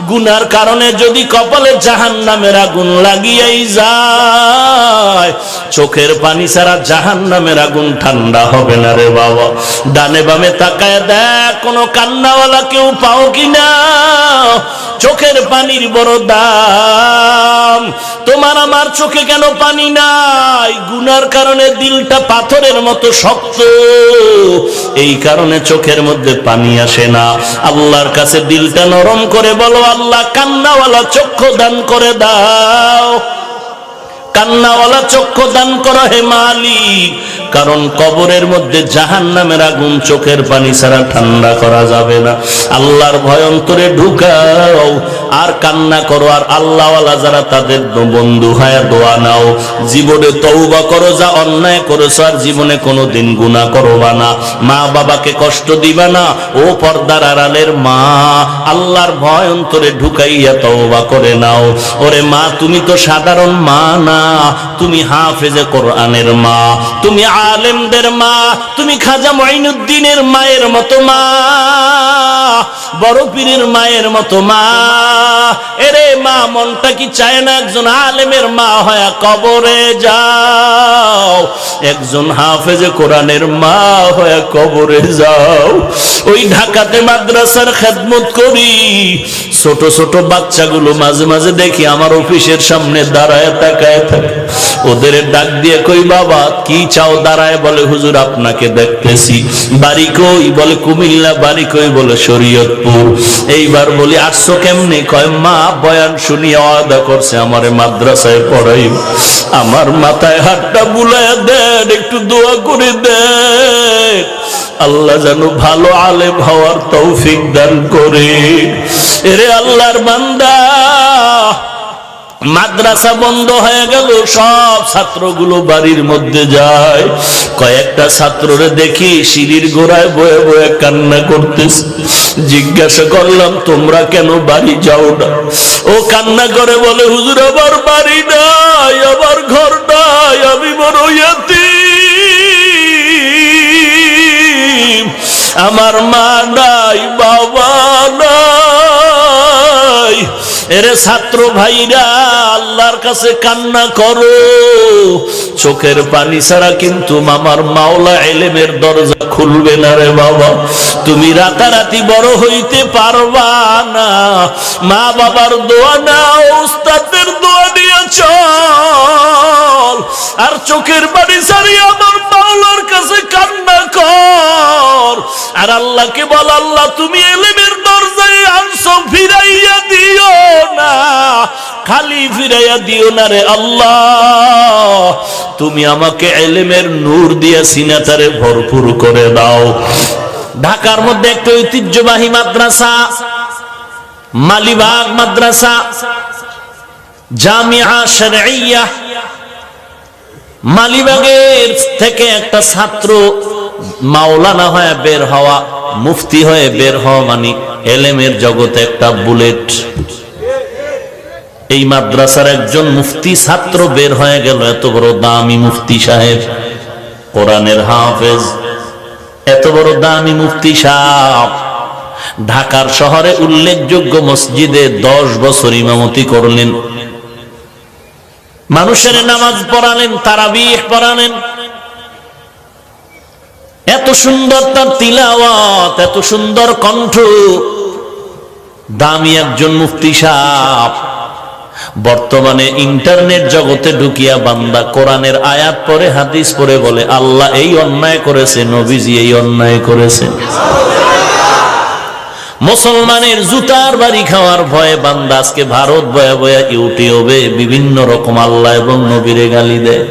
গুনার কারণে যদি কপালে জাহান্নামের আগুন লাগিয়াই যায়, চোখের পানি ছাড়া জাহান্নামের আগুন ঠান্ডা হবে না রে বাবা। ডানে বামে তাকায় দেখ, কোনো কান্নাওয়ালা কেউ পাও কিনা? চোখের পানির বড় দাম। তোমার আমার চোখে কেন পানি নাই? গুনার কারণে দিলটা পাথরের মতো শক্ত, এই কারণে চোখের মধ্যে পানি আসে না। আল্লাহর কাছে দিলটা নরম করে বলো, আল্লাহ কান্নাওয়ালা চক্ষু দান করে দাও, কান্নাওয়ালা চক্ষু দান করো হে মালিক। কারণ কবরের মধ্যে জাহান্নামের আগুন চোখের পানি ছাড়া ঠান্ডা করা যাবে না। আল্লাহর ভয় অন্তরে ঢুকাও আর কান্না করো। আর আল্লাহওয়ালা যারা, তাদের বন্ধু হয়ে দোয়া নাও। জীবনে তওবা করো, যা অন্যায় করেছো আর জীবনে কোনোদিন গুনাহ করবা না। মা বাবাকে কষ্ট দিবা না। ও পর্দার আড়ালের মা, আল্লাহর ভয় অন্তরে ঢুকাইয়া তওবা করে নাও। ওরে মা, তুমি তো সাধারণ মা না, তুমি হাফেজে কোরআনের মা, তুমি আলেমদের মা, তুমি খাজা মুঈনুদ্দিনের মায়ের মতো মা, বড় পীরের মায়ের মতো মা। এরে মা, মনটা কি চায় না একজন আলেমের মা হয়ে কবরে যাও? একজন হাফেজে কোরআনের মা হয়ে কবরে যাও। ওই ঢাকাতে মাদ্রাসার খেদমত করি, ছোট ছোট বাচ্চাগুলো মাঝে মাঝে দেখি আমার অফিসের সামনে দাঁড়ায় তাকায় থাকে। ওদের ডাক দিয়ে কই বাবা কি চাও? দাঁড়ায় বলে হুজুর আপনাকে দেখতেছি। বাড়ি কই? বলে কুমিল্লা। বাড়ি কই? বলে শরীয়তপুর। এইবার বলি আসছো কেমনে? কয় মা বয়ান শুনিয়ে ওয়াদা করছে আমারে মাদ্রাসায় পড়াই। আমার মাথায় হাতটা বুলায় দেন, একটু দোয়া করে দেন, আল্লাহ যেন ভালো আলেম হওয়ার তৌফিক দান করে। এরে আল্লাহর বান্দা, মাদ্রাসা বন্ধ হয়ে গেল, সব ছাত্রগুলো বাড়ির মধ্যে যায়। কয়েকটা ছাত্ররে দেখি সিঁড়ির গোড়ায় বয়ে বয়ে কান্না করতেছে। জিজ্ঞাসা করলাম তোমরা কেন বাড়ি যাও না? ও কান্না করে বলে হুজুর আমার বাড়ি নাই, আমার ঘর নাই, আমি বড় ইয়াতীম, আমার মা নাই, বাবা নাই। এরে ছাত্র ভাইরা, আল্লাহর কাছে কান্না করো, চোখের পানি ছাড়া কিন্তু আমার মাওলা ইলমের দরজা খুলবে না রে বাবা। তুমি রাতারাতি বড় হইতে পারবা না। মা বাবার দোয়া না, উস্তাদের দোয়া নিয়ে চল, আর চোখের পানি ছাড়িয়ে আমার মাওলার কাছে কান্না কর। আর আল্লাহকে বল আল্লাহ তুমি ইলমের দরজায় আনছো, ফিরাইয়া দিও না, খালি ফিরাইয়া দিও না রে আল্লাহ। তুমি আমাকে ইলমের নূর দিয়া সিনাটারে ভরপুর করে দাও। ঢাকার মধ্যে একটা ঐতিহ্যবাহী মাদ্রাসা, মালিবাগ মাদ্রাসা, জামিয়া শরঈয়া। মালিবাগের থেকে একটা ছাত্র মাওলানা হয়ে বের হওয়া, মুফতি হয়ে বের হওয়া মানে ইলমের জগতে একটা বুলেট। এই মাদ্রাসার একজন মুফতি ছাত্র বের হয়ে গেল, এত বড় দামি মুফতি সাহেব, কোরআনের হাফেজ, এত বড় দামি মুফতি সাহেব ঢাকার শহরে উল্লেখযোগ্য মসজিদে 10 বছর ইমামতি করলেন, মানুষের নামাজ পড়ালেন, তারাবিহ পড়ালেন। এত সুন্দর তার তিলাওয়াত, এত সুন্দর কণ্ঠ, দামি একজন মুফতি সাহেব বর্তমানে ইন্টারনেট জগতে ঢুকিয়া বান্দা কোরআনের আয়াত পড়ে, হাদিস পড়ে বলে আল্লাহ এই অন্যায় করেছে, নবীজি এই অন্যায় করেছেন। মুসলমানের জুতার বাড়ি খাওয়ার ভয়ে বান্দা আজকে ভারত বয়া বয়া ইউটিউবে বিভিন্ন রকম আল্লাহ এবং নবীরে গালি দেয়।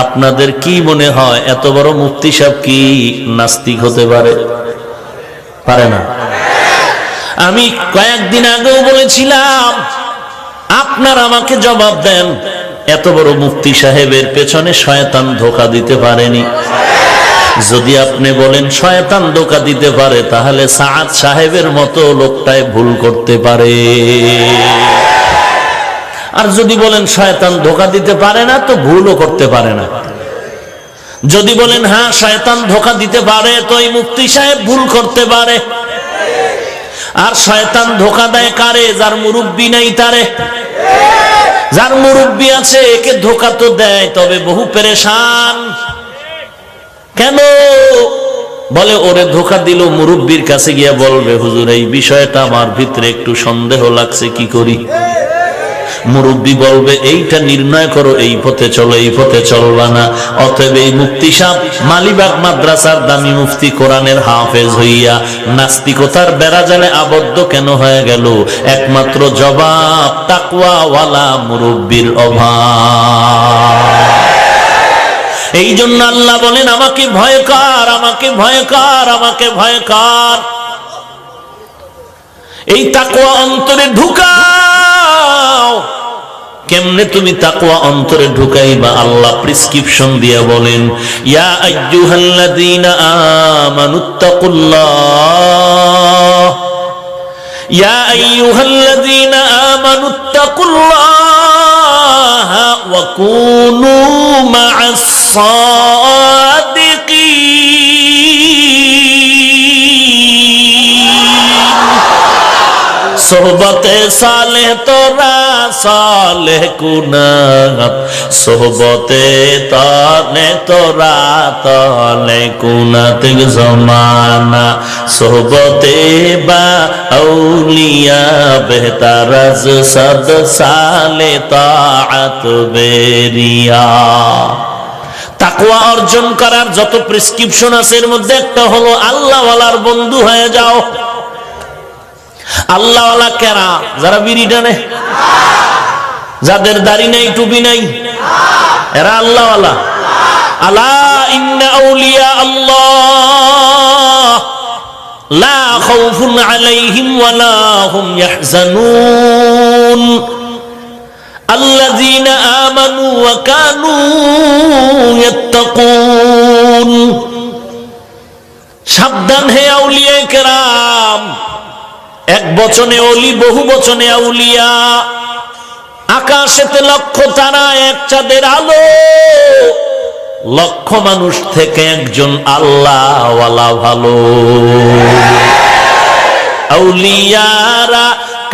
আপনাদের কি মনে হয় এত বড় মুফতি সাহেব কি নাস্তিক হতে পারে? পারে না। আমি কয়েকদিন আগেও বলেছিলাম, আপনার আমাকে জবাব দেন, এত বড় মুফতি সাহেবের পেছনে শয়তান ধোঁকা দিতে পারেনি? যদি আপনি বলেন শয়তান ধোঁকা দিতে পারে, তাহলে সাআদ সাহেবের মতো লোকটাই ভুল করতে পারে। আর যদি বলেন শয়তান ধোঁকা দিতে পারে না, তো ভুলও করতে পারে না। যদি বলেন হ্যাঁ শয়তান ধোঁকা দিতে পারে, তো এই মুফতি সাহেব ভুল করতে পারে। আর শয়তান ধোঁকা দেয় কারে? যার মুরব্বি নাই তারে। যার মুরব্বি আছে একে ধোঁকা তো দেয়, তবে বহু পেরেশান। কেন? বলে ওরে ধোঁকা দিল, মুরব্বির কাছে গিয়া বলবে হুজুর এই বিষয়টা আমার ভিতরে একটু সন্দেহ লাগছে, কি করি? মুরব্বি বলবে এইটা নির্ণয় করো, এই পথে চলো, এই পথে চলবা না। অতএব এই মুফতি সাহেব মালিবাগ মাদ্রাসার দামি মুফতি কোরআনের হাফেজ হইয়া নাস্তিকতার বেড়াজালে আবদ্ধ কেন হয়ে গেল? একমাত্র জবাব তাকওয়াওয়ালা মুরব্বির অভাব। এই জন্য আল্লাহ বলেন আমাকে ভয় কর, আমাকে ভয় কর, আমাকে ভয় কর। এই তাকওয়া অন্তরে ঢুকাও। কেমনে তুমি তাকওয়া অন্তরে ঢুকাইবা? আল্লাহ প্রেসক্রিপশন দিয়া বলেন, ইয়া আইয়ুহাল্লাযীনা আমানুত্তাকুল্লাহ, ইয়া আইয়ুহাল্লাযীনা আমানুত্তাকুল্লাহ ওয়া কুনু মা'আস সাদিকিন। সোহবতে সালেহ তোরা সালেহ কুনাত, সোহবতে তলে তোরা তলে কুনাতিক জমানা সোহবতে বা আউলিয়া বেহতার আজ সদ সালে তাআত বেরিয়া। তাকওয়া অর্জন করার যত প্রেসক্রিপশন আছে এর মধ্যে একটা হলো আল্লাহওয়ালার বন্ধু হয়ে যাও। আল্লাহওয়ালা কারা? যারা বিড়ি টানে, যাদের দাড়ি নাই টুপি নাই, এরা আল্লাহওয়ালা। আলা ইন্না আউলিয়া আল্লাহ লা খাউফুন আলাইহিম ওয়ালা হুম ইয়াহজানুন আল্লাযীনা আমানু ওয়া কানু ইয়াত্তাকুন। সাবধান হে আউলিয়া কেরাম, এক বচনে ওলি, বহু বচনে আউলিয়া। আকাশেতে লক্ষ তারা, এক চাঁদের আলো, লক্ষ মানুষ থেকে একজন আল্লাহওয়ালা ভালো। আউলিয়ারা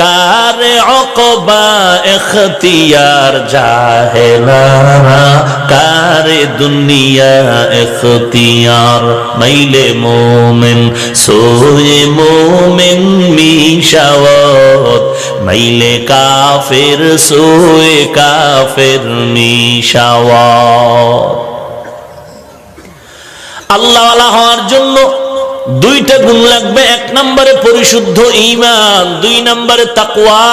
কারে অকবা এখতিয়ার, জাহেলারা কারে দুনিয়া এখতিয়ার। মাইলে মোমেন সোয়ে মোমেন মিশাওয়াত, মাইলে কাফের সোয়ে কাফের মিশাওয়াত। আল্লাহওয়ালা হওয়ার জন্য দুইটা গুণ লাগবে। এক নম্বরে পরিশুদ্ধ ঈমান, দুই নম্বরে তাকওয়া।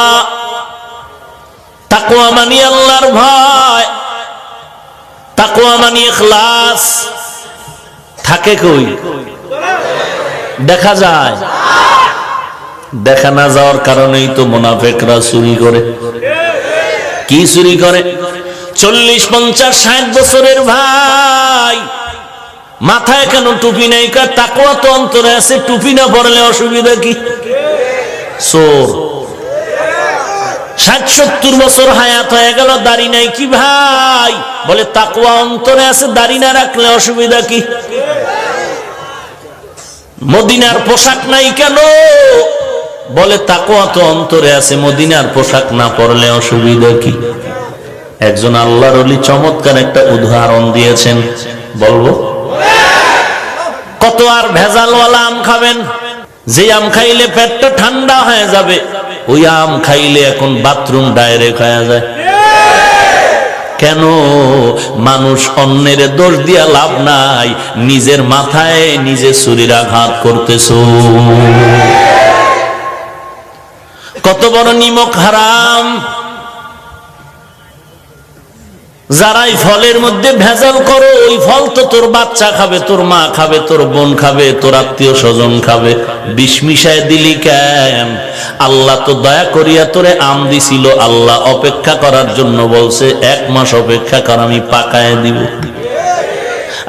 তাকওয়া মানে আল্লাহর ভয়, তাকওয়া মানে ইখলাস। থাকে কই? দেখা যায়। দেখা না যাওয়ার কারণেই তো মুনাফিকরা চুরি করে। কি চুরি করে? 40, 50, 60 বছরের ভাই, মাথায় কেন টুপি নাই? তাকওয়া তো অন্তরে আছে, টুপি না পরলে অসুবিধা কি? চোর। 60-70 বছর হায়াত হয়ে গেল, দাড়ি নাই কি ভাই? বলে তাকওয়া অন্তরে আছে, দাড়ি না রাখলে অসুবিধা কি? মদিনার পোশাক নাই কেন? বলে তাকওয়া তো অন্তরে আছে, মদিনার পোশাক না পরলে অসুবিধা কি? একজন আল্লাহর ওলি চমৎকার একটা উদাহরণ দিয়েছেন, বলবো? কত আর ভেজালওয়ালা আম খাবেন? যে আম খাইলে পেটটা ঠান্ডা হয়ে যাবে, ওই আম খাইলে এখন বাথরুম ডাইরেক্ট হয়ে যায়। কেন? মানুষ অন্যের দোষ দিয়া লাভ নাই, নিজের মাথায় নিজে ছুরির আঘাত করতেছো। কত বড় নিমক হারাম। যারাই ফলের মধ্যে ভেজাল করো, ওই ফল তো তোর বাচ্চা খাবে, তোর মা খাবে, তোর বোন খাবে, তোর আত্মীয় স্বজন খাবে। বিষ মিশায় দিলি কেন? আল্লাহ তো দয়া করিয়া তোরে আম দিছিল, আল্লাহ অপেক্ষা করার জন্য বলছে 1 মাস অপেক্ষা কর, আমি পাকায় দিব।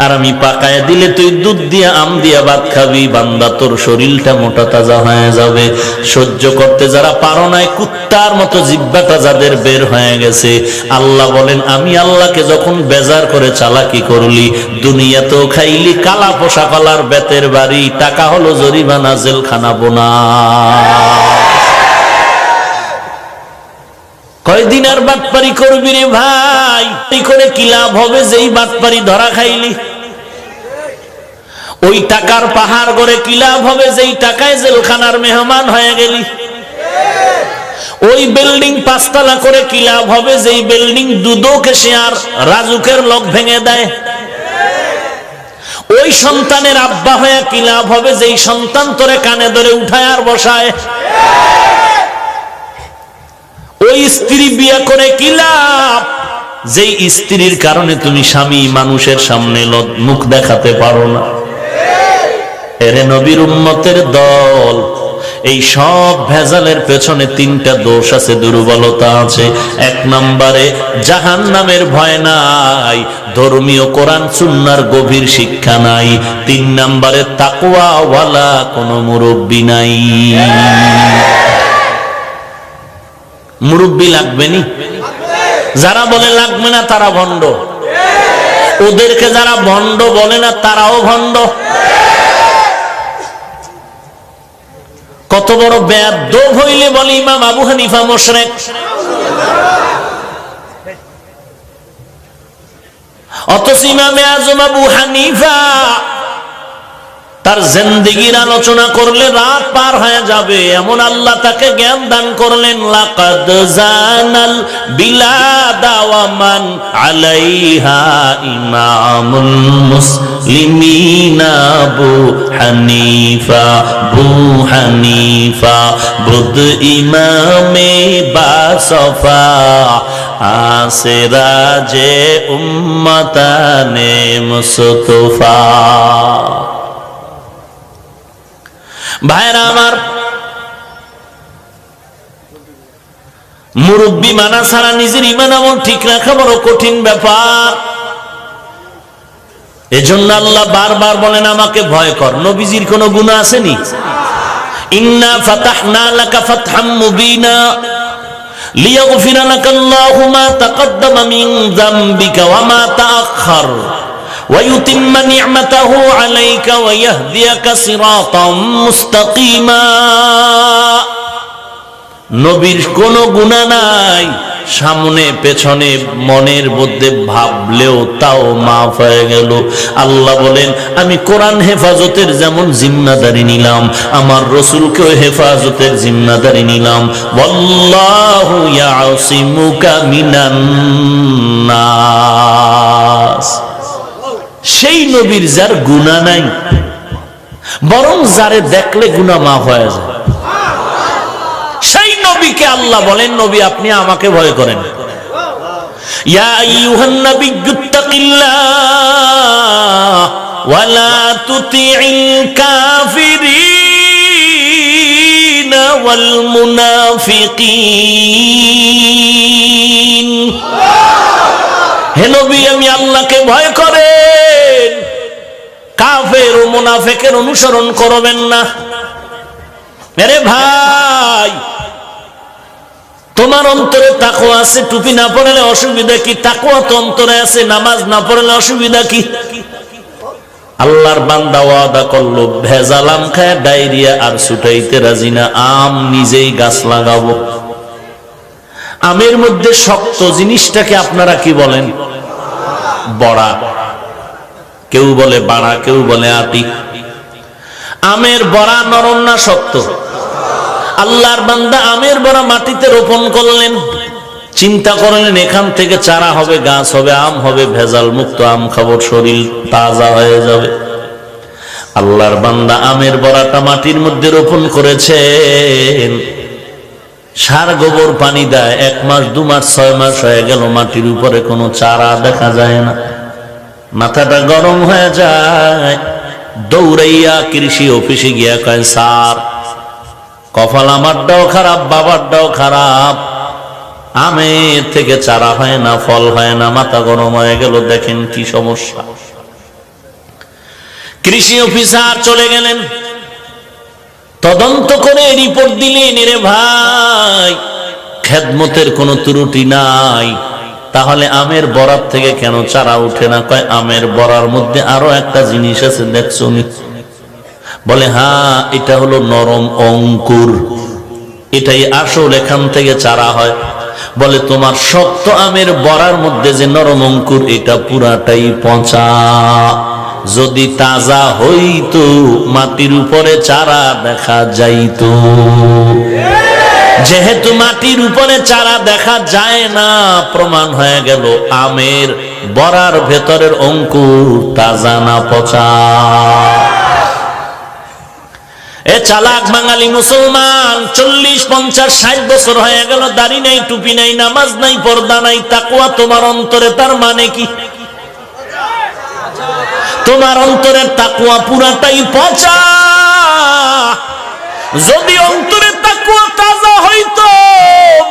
আর আমি পাকায় দিলে তুই দুধ দিয়া আম দিয়া ভাত খাবি, বান্দা তোর শরীরটা মোটা তাজা হয়ে যাবে। সহ্য করতে যারা পারো নাই, কুত্তার মতো জিহ্বাটা যাদের বের হয়ে গেছে, আল্লাহ বলেন আমি আল্লাহকে যখন বেজার করে চালাকি করলি, দুনিয়াতেও খাইলি কালা পোষা কলার বেতের বাড়ি, টাকা হলো জরিমানা, জেলখানা বোনা। কয়দিন আর বাটপারি করবি রে ভাই? এই করে কি লাভ হবে যেই বাটপারি ধরা খাইলি? ওই টাকার পাহাড় গড়ে কি লাভ হবে যেই টাকায় জেলখানার মেহমান হয়ে গেলি? ওই বিল্ডিং 5 তলা করে কি লাভ হবে যেই বিল্ডিং দুদকে সে আর রাজুকের লক ভেঙে দেয়? ওই সন্তানের আব্বা হয়ে কি লাভ হবে যেই সন্তান তোরে কানে ধরে উঠায় আর বসায়? ওই স্ত্রী বিয়ে করে কি লাভ যেই স্ত্রীর কারণে তুমি স্বামী মানুষের সামনে মুখ দেখাতে পারো না? এরে নবীর উম্মতের দল, এই সব ভেজালের পেছনে 3টা দোষ আছে, দুর্বলতা আছে। 1 নম্বরে জাহান্নামের ভয় নাই, ধর্মীয় কোরআন সুন্নাহর গভীর শিক্ষা নাই। 3 নম্বরে তাকওয়া ওয়ালা কোনো মুরব্বি নাই। মুরব্বি লাগবে নি? যারা বলে লাগবে না তারা ভণ্ড। ওদেরকে যারা ভণ্ড বলে না তারাও ভণ্ড। কত বড় বেয়াদব হইলে বলে ইমাম আবু হানিফা মুশরিক। অথচ ইমামে আজম আবু হানিফা তার জিন্দেগীর আলোচনা করলে রাত পার হয়ে যাবে, এমন আল্লাহ তাকে জ্ঞান দান করলেন। লাকাদ জানাল বিলাদা ওয়া মান আলাইহা ইমামুল মুসলিমিনা আবু হানিফা। আবু হানিফা বুদ ইমামে বাসফা আসরাজে উম্মতানে মুস্তফা। ভাইরা আমার, মুরব্বী মানা ছাড়া নিজের ঈমান আমল ঠিক রাখা বড় কঠিন ব্যাপার। এজন্য আল্লাহ বারবার বলেন আমাকে ভয় কর। নবীজির কোনো গুনাহ আসেনি? ইন্না ফাতাহনা লাকা ফাতহাম মুবিনা লিয়াগফিরা লাকাল্লাহু মা তাকদ্দামা মিন যামবিকা ওয়া মা তাআখার ويتم نعمته عليك ويهديك صراطا مستقيما। নবীর কোনো গুনাহ নাই, সামনে পেছনে মনের মধ্যে ভাবলেও তাও মাফ হয়ে গেল। আল্লাহ বলেন আমি কোরআন হেফাজতের যেমন জিম্মাদারি নিলাম, আমার রাসূলকেও হেফাজতের জিম্মাদারি নিলাম। ওয়াল্লাহু ইয়াসিমুকা মিনান নাস। সেই নবীর যার গুনাহ নাই, বরং যারে দেখলে গুনাহ মাফ হয়ে যায়, সেই নবীকে আল্লাহ বলেন নবী আপনি আমাকে ভয় করেন। ইয়া আইয়ুহান নাবিয়্যুত্তাকিল্লাহ ওয়া লা তুতি'ল কাফিরিনা ওয়াল মুনাফিকিন। হে নবী আমি আল্লাহকে ভয় করেন, কাফের ও মুনাফিকের অনুসরণ করবেন না। আরে ভাই, তোমার অন্তরে তাকওয়া আছে, টুপি না পড়লে অসুবিধা কি? তাকওয়া তো অন্তরে আছে, নামাজ না পড়লে অসুবিধা কি? আল্লাহর বান্দা ওয়াদা করলো ভেজাল আম খায় ডায়রিয়া আর ছুটাইতে রাজি না, আম নিজেই গাছ লাগাবো। আমের মধ্যে শক্ত জিনিসটাকে আপনারা কি বলেন? বড়া, কেউ বলে বাড়া, কেউ বলে আটি। আমের বড়া নরম না শক্ত? আল্লাহর বান্দা আমের বড়া মাটিতে রোপণ করলেন, চিন্তা করলেন এখান থেকে চারা হবে, গাছ হবে, আম হবে, ভেজাল মুক্ত আম খাবো, শরীর তাজা হয়ে যাবে। আল্লাহর বান্দা আমের বড়াটা মাটির মধ্যে রোপণ করেছেন, সার গোবর পানি দেয়, 1 মাস 2 মাস 6 মাস হয়ে গেল, মাটির উপরে কোনো চারা দেখা যায় না। মাথাটা গরম হয়ে যায়, দৌড়াইয়া কৃষি অফিসে গিয়া কয় স্যার কপাল আমারটাও খারাপ, বাবারটাও খারাপ, আমের থেকে চারা হয় না, ফল হয় না। মাথা গরম হয়ে গেল, দেখেন কি সমস্যা। কৃষি অফিসার চলে গেলেন, তদন্ত করে রিপোর্ট দিলেন রে ভাই খেদমতের কোনো ত্রুটি নাই, তাহলে আমের বরাত থেকে কেন চারা উঠে না? কয় আমের বরার মধ্যে আরো একটা জিনিস আছে, দেখছো নি? বলে হ্যাঁ, এটা হলো নরম অঙ্কুর, এটাই আসল, এখান থেকে চারা হয়। বলে তোমার শক্ত আমের বরার মধ্যে যে নরম অঙ্কুর, এটা পুরাটাই পচা। যদি তাজা হইতো মাটির উপরে চারা দেখা যাইতো। যেহেতু মাটির উপরে চারা দেখা যায় না, প্রমাণ হয়ে গেল আমের বরার ভেতরের অঙ্কুর তাজা না পচা। এ চালাক বাঙালি মুসলমান, 40, 50, 60 বছর হয়ে গেল, দাড়ি নাই, টুপি নাই, নামাজ নাই, পর্দা নাই, তাকওয়া তোমার অন্তরে, তার মানে কি? তোমার অন্তরের তাকওয়া পুরাটাই পচা। যদি অন্তরের তাকওয়া তাজা হইতো,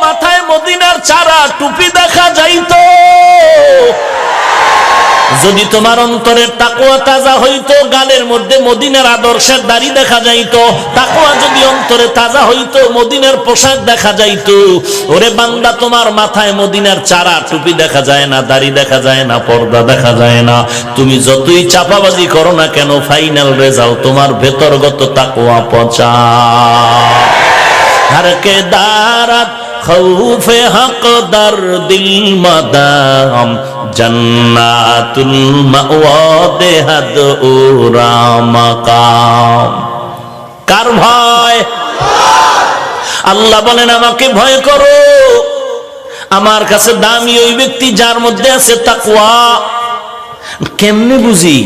মাথায় মদিনার চারা টুপি দেখা যাইতো। যদি তোমার অন্তরের তাকওয়া তাজা হইতো, গালের মধ্যে মদিনার আদর্শের দাড়ি দেখা যাইতো। তাকওয়া যদি অন্তরে তাজা হইতো, মদিনার পোশাক দেখা যাইতো। ওরে বান্দা, তোমার মাথায় মদিনার চারা টুপি দেখা যায় না, দাড়ি দেখা যায় না, পর্দা দেখা যায় না। তুমি যতই চাপাবাজি করো না কেন, ফাইনাল রেজাল্ট তোমার ভেতরগত তাকওয়া পচা। हर के दारत खौफे हक दर दिल मदाम জান্নাতুল মাওয়া দেহাদুরা মাকাম। কার ভয়? আল্লাহ বলেন আমাকে ভয় করো। আমার কাছে দামি ওই ব্যক্তি যার মধ্যে আছে তাকওয়া। কেমনে বুঝি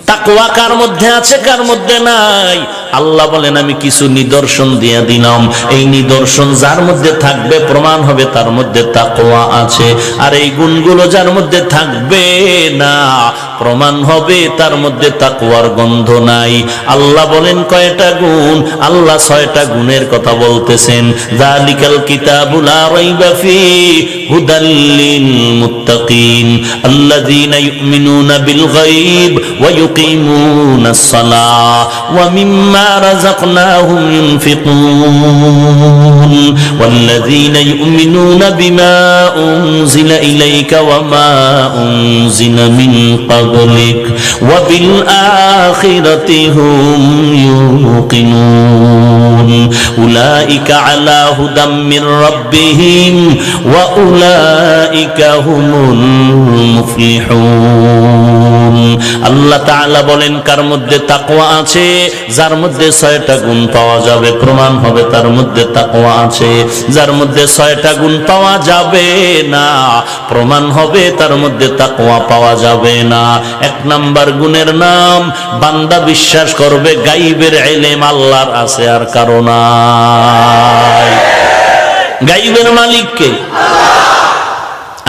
তাকওয়া কার মধ্যে আছে কার মধ্যে নাই? আল্লাহ বলেন আমি কিছু নিদর্শন দিয়ে দিলাম, এই নিদর্শন যার মধ্যে থাকবে প্রমাণ হবে তার মধ্যে তাকওয়া আছে। আর এই গুণগুলো যার মধ্যে থাকবে না প্রমাণ হবে তার মধ্যে তাকওয়ার গন্ধ নাই। আল্লাহ বলেন কয়টা গুণ? আল্লাহ 6টা গুণের কথা বলতেছেন। যালিকাল কিতাবু লা রাইবা ফীহি হুদাল লিল মুত্তাকিন আল্লাযীনা ইউমিনুনা বিল গায়ব ওয়া ইউকিমুনাস সালাহ ওয়া মিম্মা রাযাকনাহুম ইউনফিকুন ওয়াল্লাযীনা ইউমিনুনা বিমা উনজিলা ইলাইকা ওয়া মা উনজিলা মিন ক্বাবলিক ওয়া বিল আখিরাতি হুম ইউকিনুন উলাইকা আলা হুদাম মির রাব্বিহিম ওয়া উলাইকা হুমুল মুফলিহুন। আল্লাহ তাআলা বলেন কার মধ্যে তাকওয়া আছে? যার মধ্যে 6টা গুণ পাওয়া যাবে প্রমাণ হবে তার মধ্যে তাকওয়া আছে। যার মধ্যে 6টা গুণ পাওয়া যাবে না প্রমাণ হবে তার মধ্যে তাকওয়া পাওয়া যাবে না। 1 নাম্বার গুণের নাম বান্দা বিশ্বাস করবে গায়বের ইলম আল্লাহর আছে আর কারো নাই। গায়বের মালিক কে?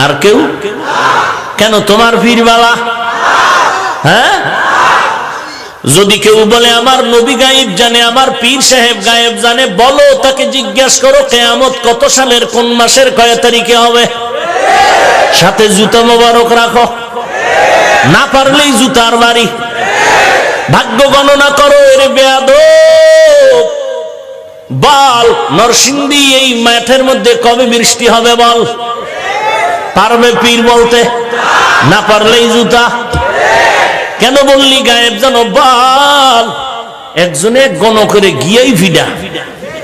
আর কেউ? কেন তোমার পীরবালা? হ্যাঁ, যদি কেউ বলে আমার নবী গায়েব জানে, আমার পীর সাহেব গায়েব জানে, বলো তাকে জিজ্ঞাসা করো কিয়ামত কত সালের কোন মাসের কয় তারিখে হবে। সাথে জুতা মোবারক রাখো, না পারলেই জুতার বাড়ি। ভাগ্য গণনা করো। এর বেয়াদব বল নরসিংদী এই মাঠের মধ্যে কবে বৃষ্টি হবে বল। পারবে পীর বলতে? না পারলেই জুতা। কেন বললি গায়েব জানো? বল। একজনে গণ করে গিয়েই ভিডা।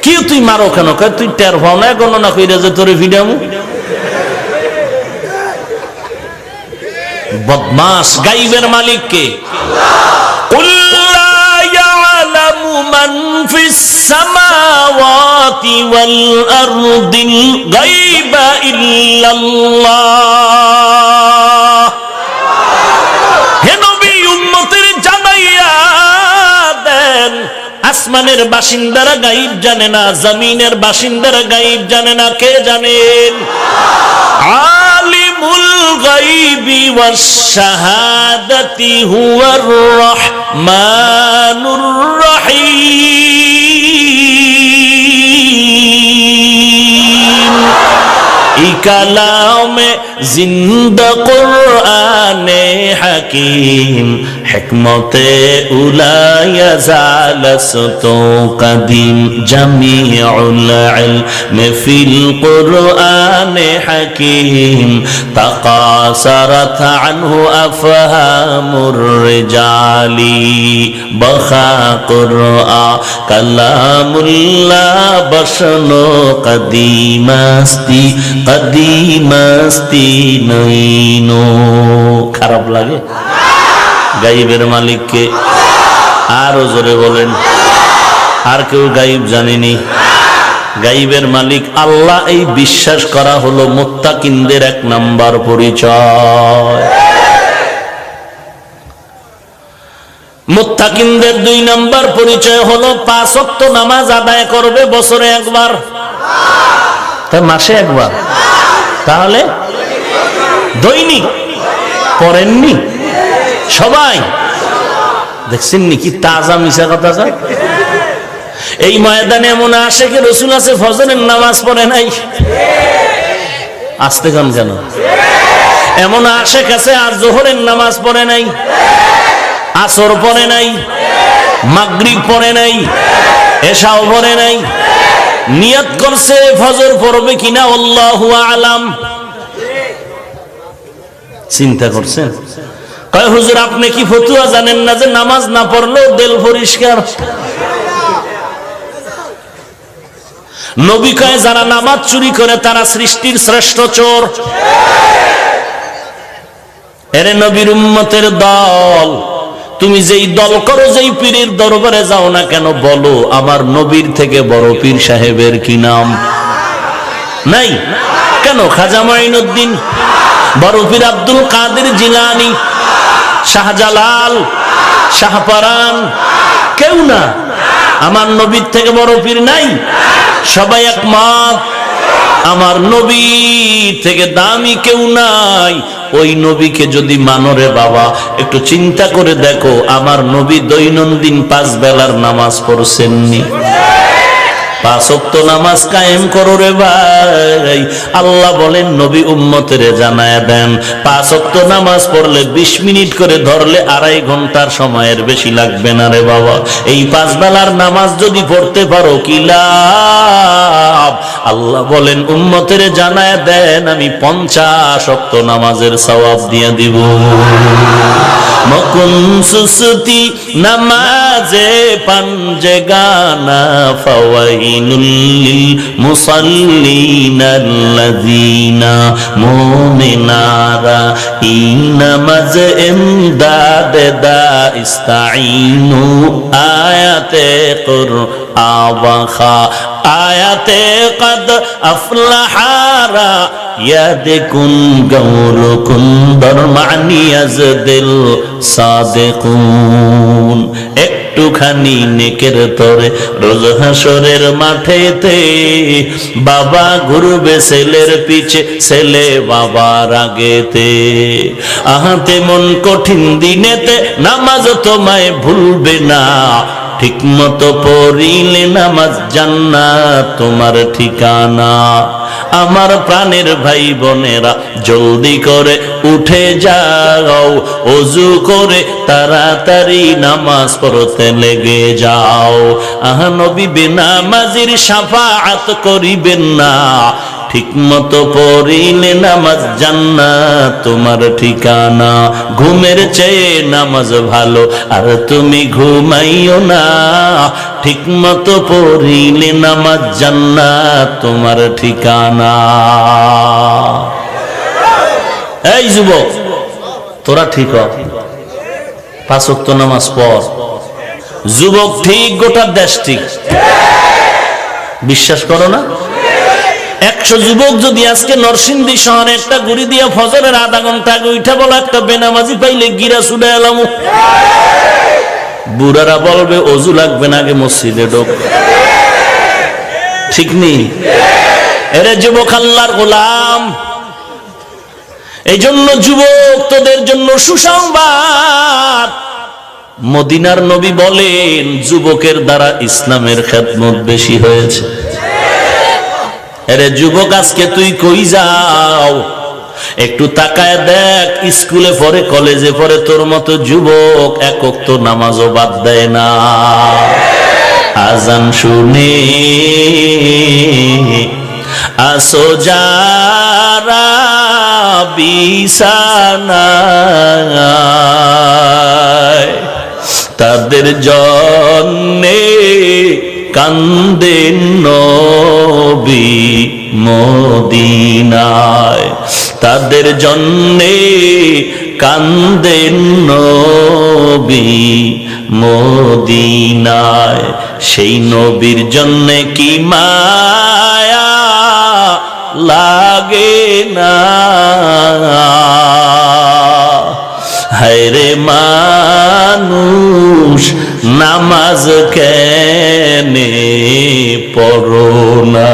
কি তুই মারো কেন? তুই টের পাও না গণনা কইরা যে তোরে ভিডামু? বদমাস। গায়েবের মালিক কে? কুল লা ইয়ালামু মান ফিস সামাওয়াতি ওয়াল আরদিল গায়বা ইল্লাল্লাহ। হে নবী উম্মতের জানাইয়া দেন আসমানের বাসিন্দারা গায়েব জানে না, জমিনের বাসিন্দারা গায়েব জানে না। কে জানেন? আলিমুল গায়বি ওয়াস শাহাদাতি হুয়ার রহমানুর রহিম। এই কালামে জিন্দা কুরআনে হাকিম হিকমতে উলায়া জালাসতু কদিম জামিউল ইলমি ফিল কুরআনে হাকিম তাকাসারাত আনহু আফহামুর রিজালি বখা কুরআ কালামুল্লাহ বশনো কদিমাস্তি কদিমাস্তি নইনো। খারাপ লাগে? গায়েবের মালিককে আরো জোরে বলেন। আর কেউ গায়েব জানেনি? গায়েবের মালিক আল্লাহ। এই বিশ্বাস করা হলো মুত্তাকিনদের 1 নাম্বার পরিচয়। মুত্তাকিনদের 2 নাম্বার পরিচয় হলো 5 ওয়াক্ত নামাজ আদায় করবে বছরে একবার। তা মাসে একবার? তাহলে দৈনিক পড়েননি সবাই? দেখছেন কি তাজা মিশা কথা স্যার। এই ময়দানে এমন আশেকে রাসূল আছে ফজরের নামাজ পড়ে নাই। আসতে গান কেন? এমন আশেক আছে আর জোহরের নামাজ পড়ে নাই, আসর পড়ে নাই, মাগরিব পড়ে নাই, এশাও পড়ে নাই। নিয়ত করছে ফজর পড়বে কিনা আল্লাহু আলাম। চিন্তা করছেন? কয় হুজুর আপনি কি ফতুয়া জানেন না যে নামাজ না পড়লেও দিল পরিষ্কার? নবী কয় যারা নামাজ চুরি করে তারা সৃষ্টির শ্রেষ্ঠ চোর। এরে নবীর উম্মতের দল, তুমি যেই দল করো, যেই পীরের দরবারে যাও না কেন, বলো আমার নবীর থেকে বড় পীর সাহেবের কি নাম নাই? কেন? খাজা মাইনুদ্দিন, বড় পীর আব্দুল কাদের জিলানী, শাহজালাল, শাহপরান, কেউ না। আমার নবীর থেকে বড় পীর নাই? সবাই একমত, আমার নবী থেকে দামি কেউ নাই। ওই নবীকে যদি মানো রে বাবা, একটু চিন্তা করে দেখো, আমার নবী দৈনন্দিন 5 বেলার নামাজ পড়ছেননি? 5 ওয়াক্ত নামাজ কায়েম করো রে ভাই। আল্লাহ বলেন নবী উম্মতেরে জানায়া দেন, 5 ওয়াক্ত নামাজ পড়লে 20 মিনিট করে ধরলে 2.5 ঘন্টার সময়ের বেশি লাগবে না রে বাবা। এই 5 বেলার নামাজ যদি পড়তে পারো কি লাভ? আল্লাহ বলেন উম্মতেরে জানায়া দেন, আমি 50 ওয়াক্ত নামাজের সওয়াব দিয়ে দিব। মকুন সুসতি নামাজে পাঞ্জে গানা ফাওয়াইনুল লিল মুসাল্লিনাল্লাযীনা মুমিনারা ইনামাজ ইমদাদ দা ইস্তাঈনু আয়াতে কুরআন আয়াতে কদ আফলাহারা ইয়াদকুন গাউরকুন দরমানি আজদিল সাদিকুন। একটুখানি নেকের তরে রোজ হাসরের মাঠেতে বাবা ঘুরবে ছেলের পিছে, ছেলে বাবার আগেতে। আহাতে মন কঠিন দিনেতে নামাজ তোমায় ভুলবে না, ঠিক মতো পড়িলে নামাজ জান্নাত তোমার ঠিকানা। আমার প্রাণের ভাই বোনেরা জলদি করে উঠে যাও, ওযু করে তাড়াতাড়ি নামাজ পড়তে লেগে যাও। আহা নবী বেনামাজির শাফাআত করিবেন না, ঠিক মতো পড়িলে নামাজ জান্নাত তোমার ঠিকানা। ঘুমের চেয়ে নামাজ ভালো, আর তুমি ঘুমাইও না, ঠিক মতো পড়িলে নামাজ জান্নাত তোমার ঠিকানা। এই যুবক, তোরা ঠিক হ, 5 ওয়াক্ত নামাজ পড়। যুবক ঠিক, গোটা দেশ ঠিক। বিশ্বাস করো না? 100 যুবক যদি আজকে নরসিংদী শহরে একটা গুড়ি দিয়ে ফজরের আধা ঘন্টা আগে উঠে বলো একটা বেনামাজি পাইলে গিরা ছুড়ে এলাম, বুড়ারা বলবে অজু লাগবে না, আগে মসজিদে ঢোক। ঠিক নেই? এরে যুবক আল্লাহর গোলাম, এই জন্য যুবক তোদের জন্য সুসংবাদ। মদিনার নবী বলেন যুবকের দ্বারা ইসলামের খেদমত বেশি হয়েছে। আরে যুবক, আজকে তুই কই যাও? একটু তাকায় দেখ, স্কুলে পড়ে, কলেজে পড়ে, তোর মতো যুবক 1 ওয়াক্ত নামাজও বাদ দেয় না। আজান শুনে আসো যারা বিছানায়, তাদের জন্যে কান্দেন নবী মদিনায়, তাদের জন্যে কান্দেন নবী মদিনায়। সেই নবীর জন্যে কি মায়া লাগে না? হায়রে মানুষ নামাজ কেনে পড়ো না?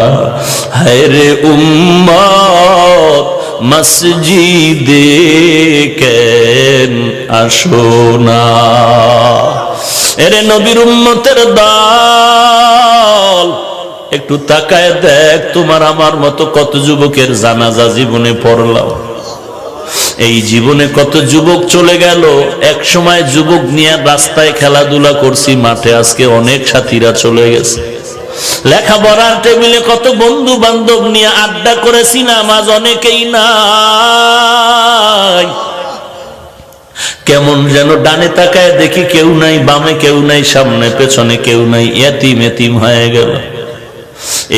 হায়রে উম্মত মসজিদে কেন আসো না? এরে নবীর উম্মতের দল, একটু তাকায় দেখ, তোমার আমার মতো কত যুবকের জানাজা জীবনে পড়লাম। এই জীবনে কত যুবক চলে গেল। এক সময় যুবক নিয়ে রাস্তায় খেলাধুলা করছি, মাঠে, আজকে অনেক সাথীরা চলে গেছে। লেখাপড়ার টেবিলে কত বন্ধু বান্ধব নিয়ে আড্ডা করেছি, নামাজ অনেকেই নাই। কেমন যেন ডানে তাকায় দেখি কেউ নাই, বামে কেউ নাই, সামনে পেছনে কেউ নাই, এতিম এতিম হয়ে গেল।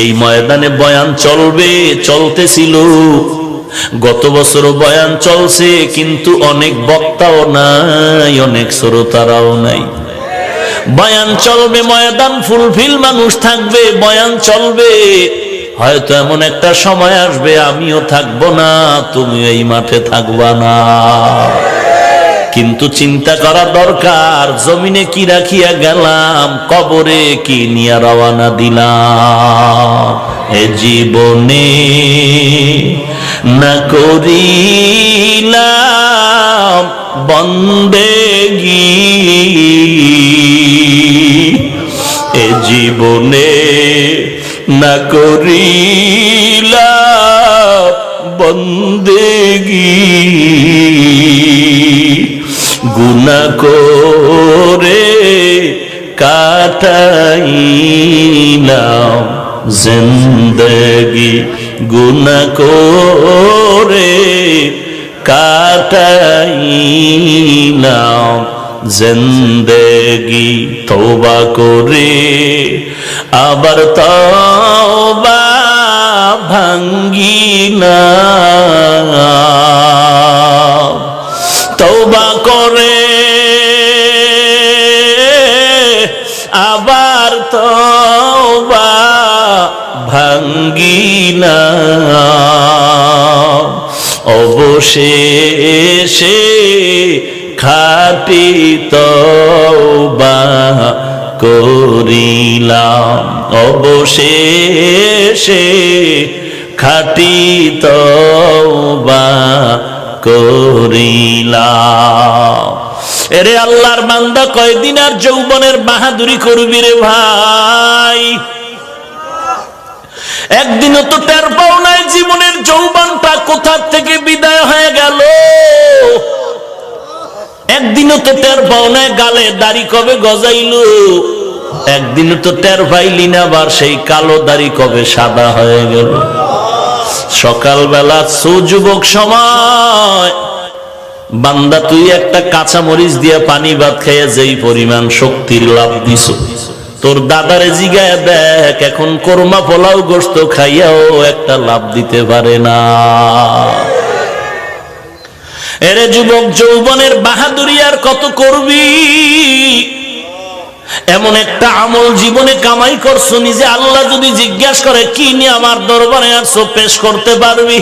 এই ময়দানে বয়ান চলবে, চলতেছিল, গত বছর বয়ান চলছে, কিন্তু অনেক বক্তাও নাই, অনেক শ্রোতারাও নাই। বয়ান চলবে, ময়দান ফুলফিল মানুষ থাকবে, বয়ান চলবে। হয়তো এমন একটা সময় আসবে আমিও থাকবো না, তুমি এই মাঠে থাকবা না। কিন্তু চিন্তা করা দরকার, জমিনে কি রাখিয়া গেলাম, কবরে কি নিয়ে রওয়ানা দিলাম। এ জীবনে না করিলাম বন্দেগী, এ জীবনে না করিলাম বন্দেগী, গুনাহ করে কাটাইলাম জিন্দেগি, গুনাহ করে কাটাইলাম জিন্দেগি। তওবা করে আবার তওবা ভাঙ্গিলাম, তওবা করে আবার তওবা ভাঙ্গিলাম, অবশেষে খাঁটি তওবা করিলাম, অবশেষে খাঁটি তওবা করিলাম। এরে আল্লাহর বান্দা, কয়দিন আর যৌবনের বাহাদুরি করবি রে ভাই? একদিনও তো টের পাও নাই জীবনের যৌবনটা কোথা থেকে বিদায় হয়ে গেল। একদিনও তো টের পাও নাই গালে দাড়ি কবে গজাইলো। একদিনও তো টের পাইলি না আবার সেই কালো দাড়ি কবে সাদা হয়ে গেল। সকালবেলা সুযুবক সময় বান্দা, তুই একটা কাঁচা মরিচ দিয়ে পানি ভাত খাইয়া যেই পরিমাণ শক্তির লাভ দিছ, তোর দাদারে জিগায় দেখ, এখন কোরমা পোলাও গোস্ত খাইয়াও একটা লাভ দিতে পারে না। এরে যুবক, যৌবনের বাহাদুরি আর কত করবি? এমন একটা আমল জীবনে কামাই করছো, নিজে আল্লাহ যদি জিজ্ঞাসা করে কি নিয়ে আমার দরবারে আসছো, পেশ করতে পারবি?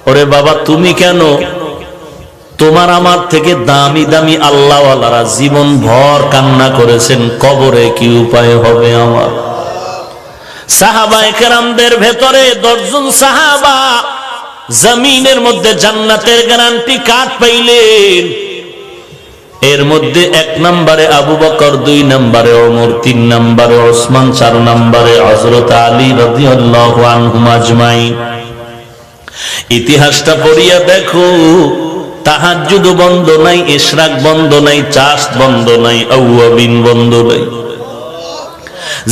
ওরে বাবা, তুমি কেন, তোমার আমার থেকে দামি দামি আল্লাহওয়ালারা জীবন ভর কান্না করেছেন, কবরে কি উপায় হবে আমার। সাহাবায়ে কেরামদের ভেতরে 10 জন সাহাবা জমিনের মধ্যে জান্নাতের গ্যারান্টি কার্ড পাইলেন। এর মধ্যে 1 নম্বরে আবু বকর, 2 নম্বরে ওমর, 3 নম্বরে ওসমান, 4 নম্বরে হযরত আলী রাদিয়াল্লাহু আনহুম আজমাইন। ইতিহাসটা পড়িয়া দেখো, তাহাজ্জুদ বন্ধ নাই, ইশরাক বন্ধ নাই, চাষ বন্ধ নাই, আউয়াবিন বন্ধ নাই,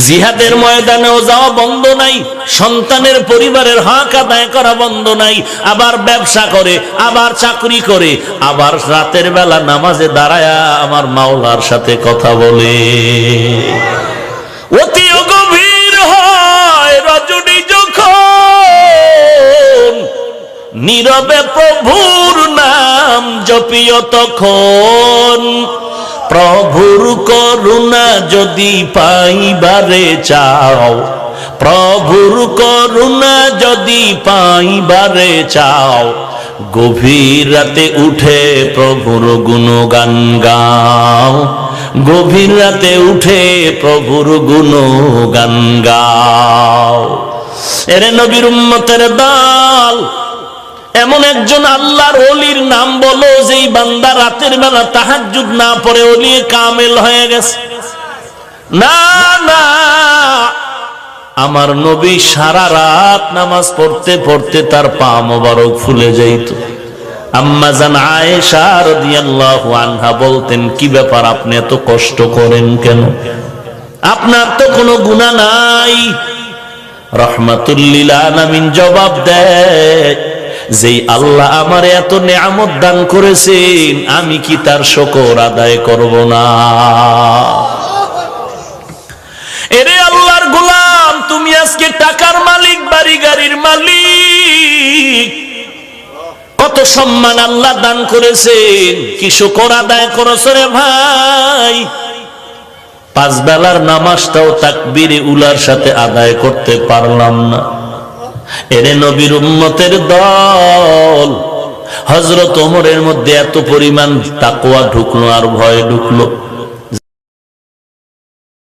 জিহাদের ময়দানেও যাওয়া বন্ধ নাই, সন্তানের পরিবারের হক আদায় করা বন্ধ নাই, আবার ব্যবসা করে, আবার চাকরি করে, আবার রাতের বেলা নামাজে দাঁড়ায়া আমার মাওলার সাথে কথা বলে। অতি গভীর হয় রজনী যখন, নীরবে প্রভুর নাম জপিও তখন, প্রভুর করুণা যদি পাইবারে চাও, প্রভুর করুণা যদি পাইবারে চাও, গভীর রাতে উঠে প্রভুর গুণগান গাও, গভীর রাতে উঠে প্রভুর গুণগান গাও। এরে নবীর উম্মতের দল, এমন একজন আল্লাহর ওলির নাম বলো যেই বান্দা রাতের বেলা তাহাজ্জুদ না পড়ে ওলি কামেল হয়ে গেছে। না না, আমার নবী সারা রাত নামাজ পড়তে পড়তে তার পা মোবারক ফুলে যাইত। আম্মা জান আয়েশা রাদিয়াল্লাহু আনহা বলতেন, কি ব্যাপার, আপনি এত কষ্ট করেন কেন? আপনার তো কোনো গুনাহ নাই। রাহমাতুল লিল আলামিন জবাব দেয়, যেই আল্লাহ আমার এত নেয়ামত দান করেছেন, আমি কি তার শুকর আদায় করব না? এরে আল্লাহর গোলাম, তুমি আজকে টাকার মালিক, বাড়ি বাড়ি গাড়ির মালিক, কত সম্মান আল্লাহ দান করেছেন, কি শুকর আদায় করছো রে ভাই? 5 বেলার নামাজটাও তাকবীরে উলার সাথে আদায় করতে পারলাম না। এরে নবীর উম্মতের দল, হযরত ওমরের মধ্যে এত পরিমাণ তাকওয়া ঢুকলো আর ভয় ঢুকলো।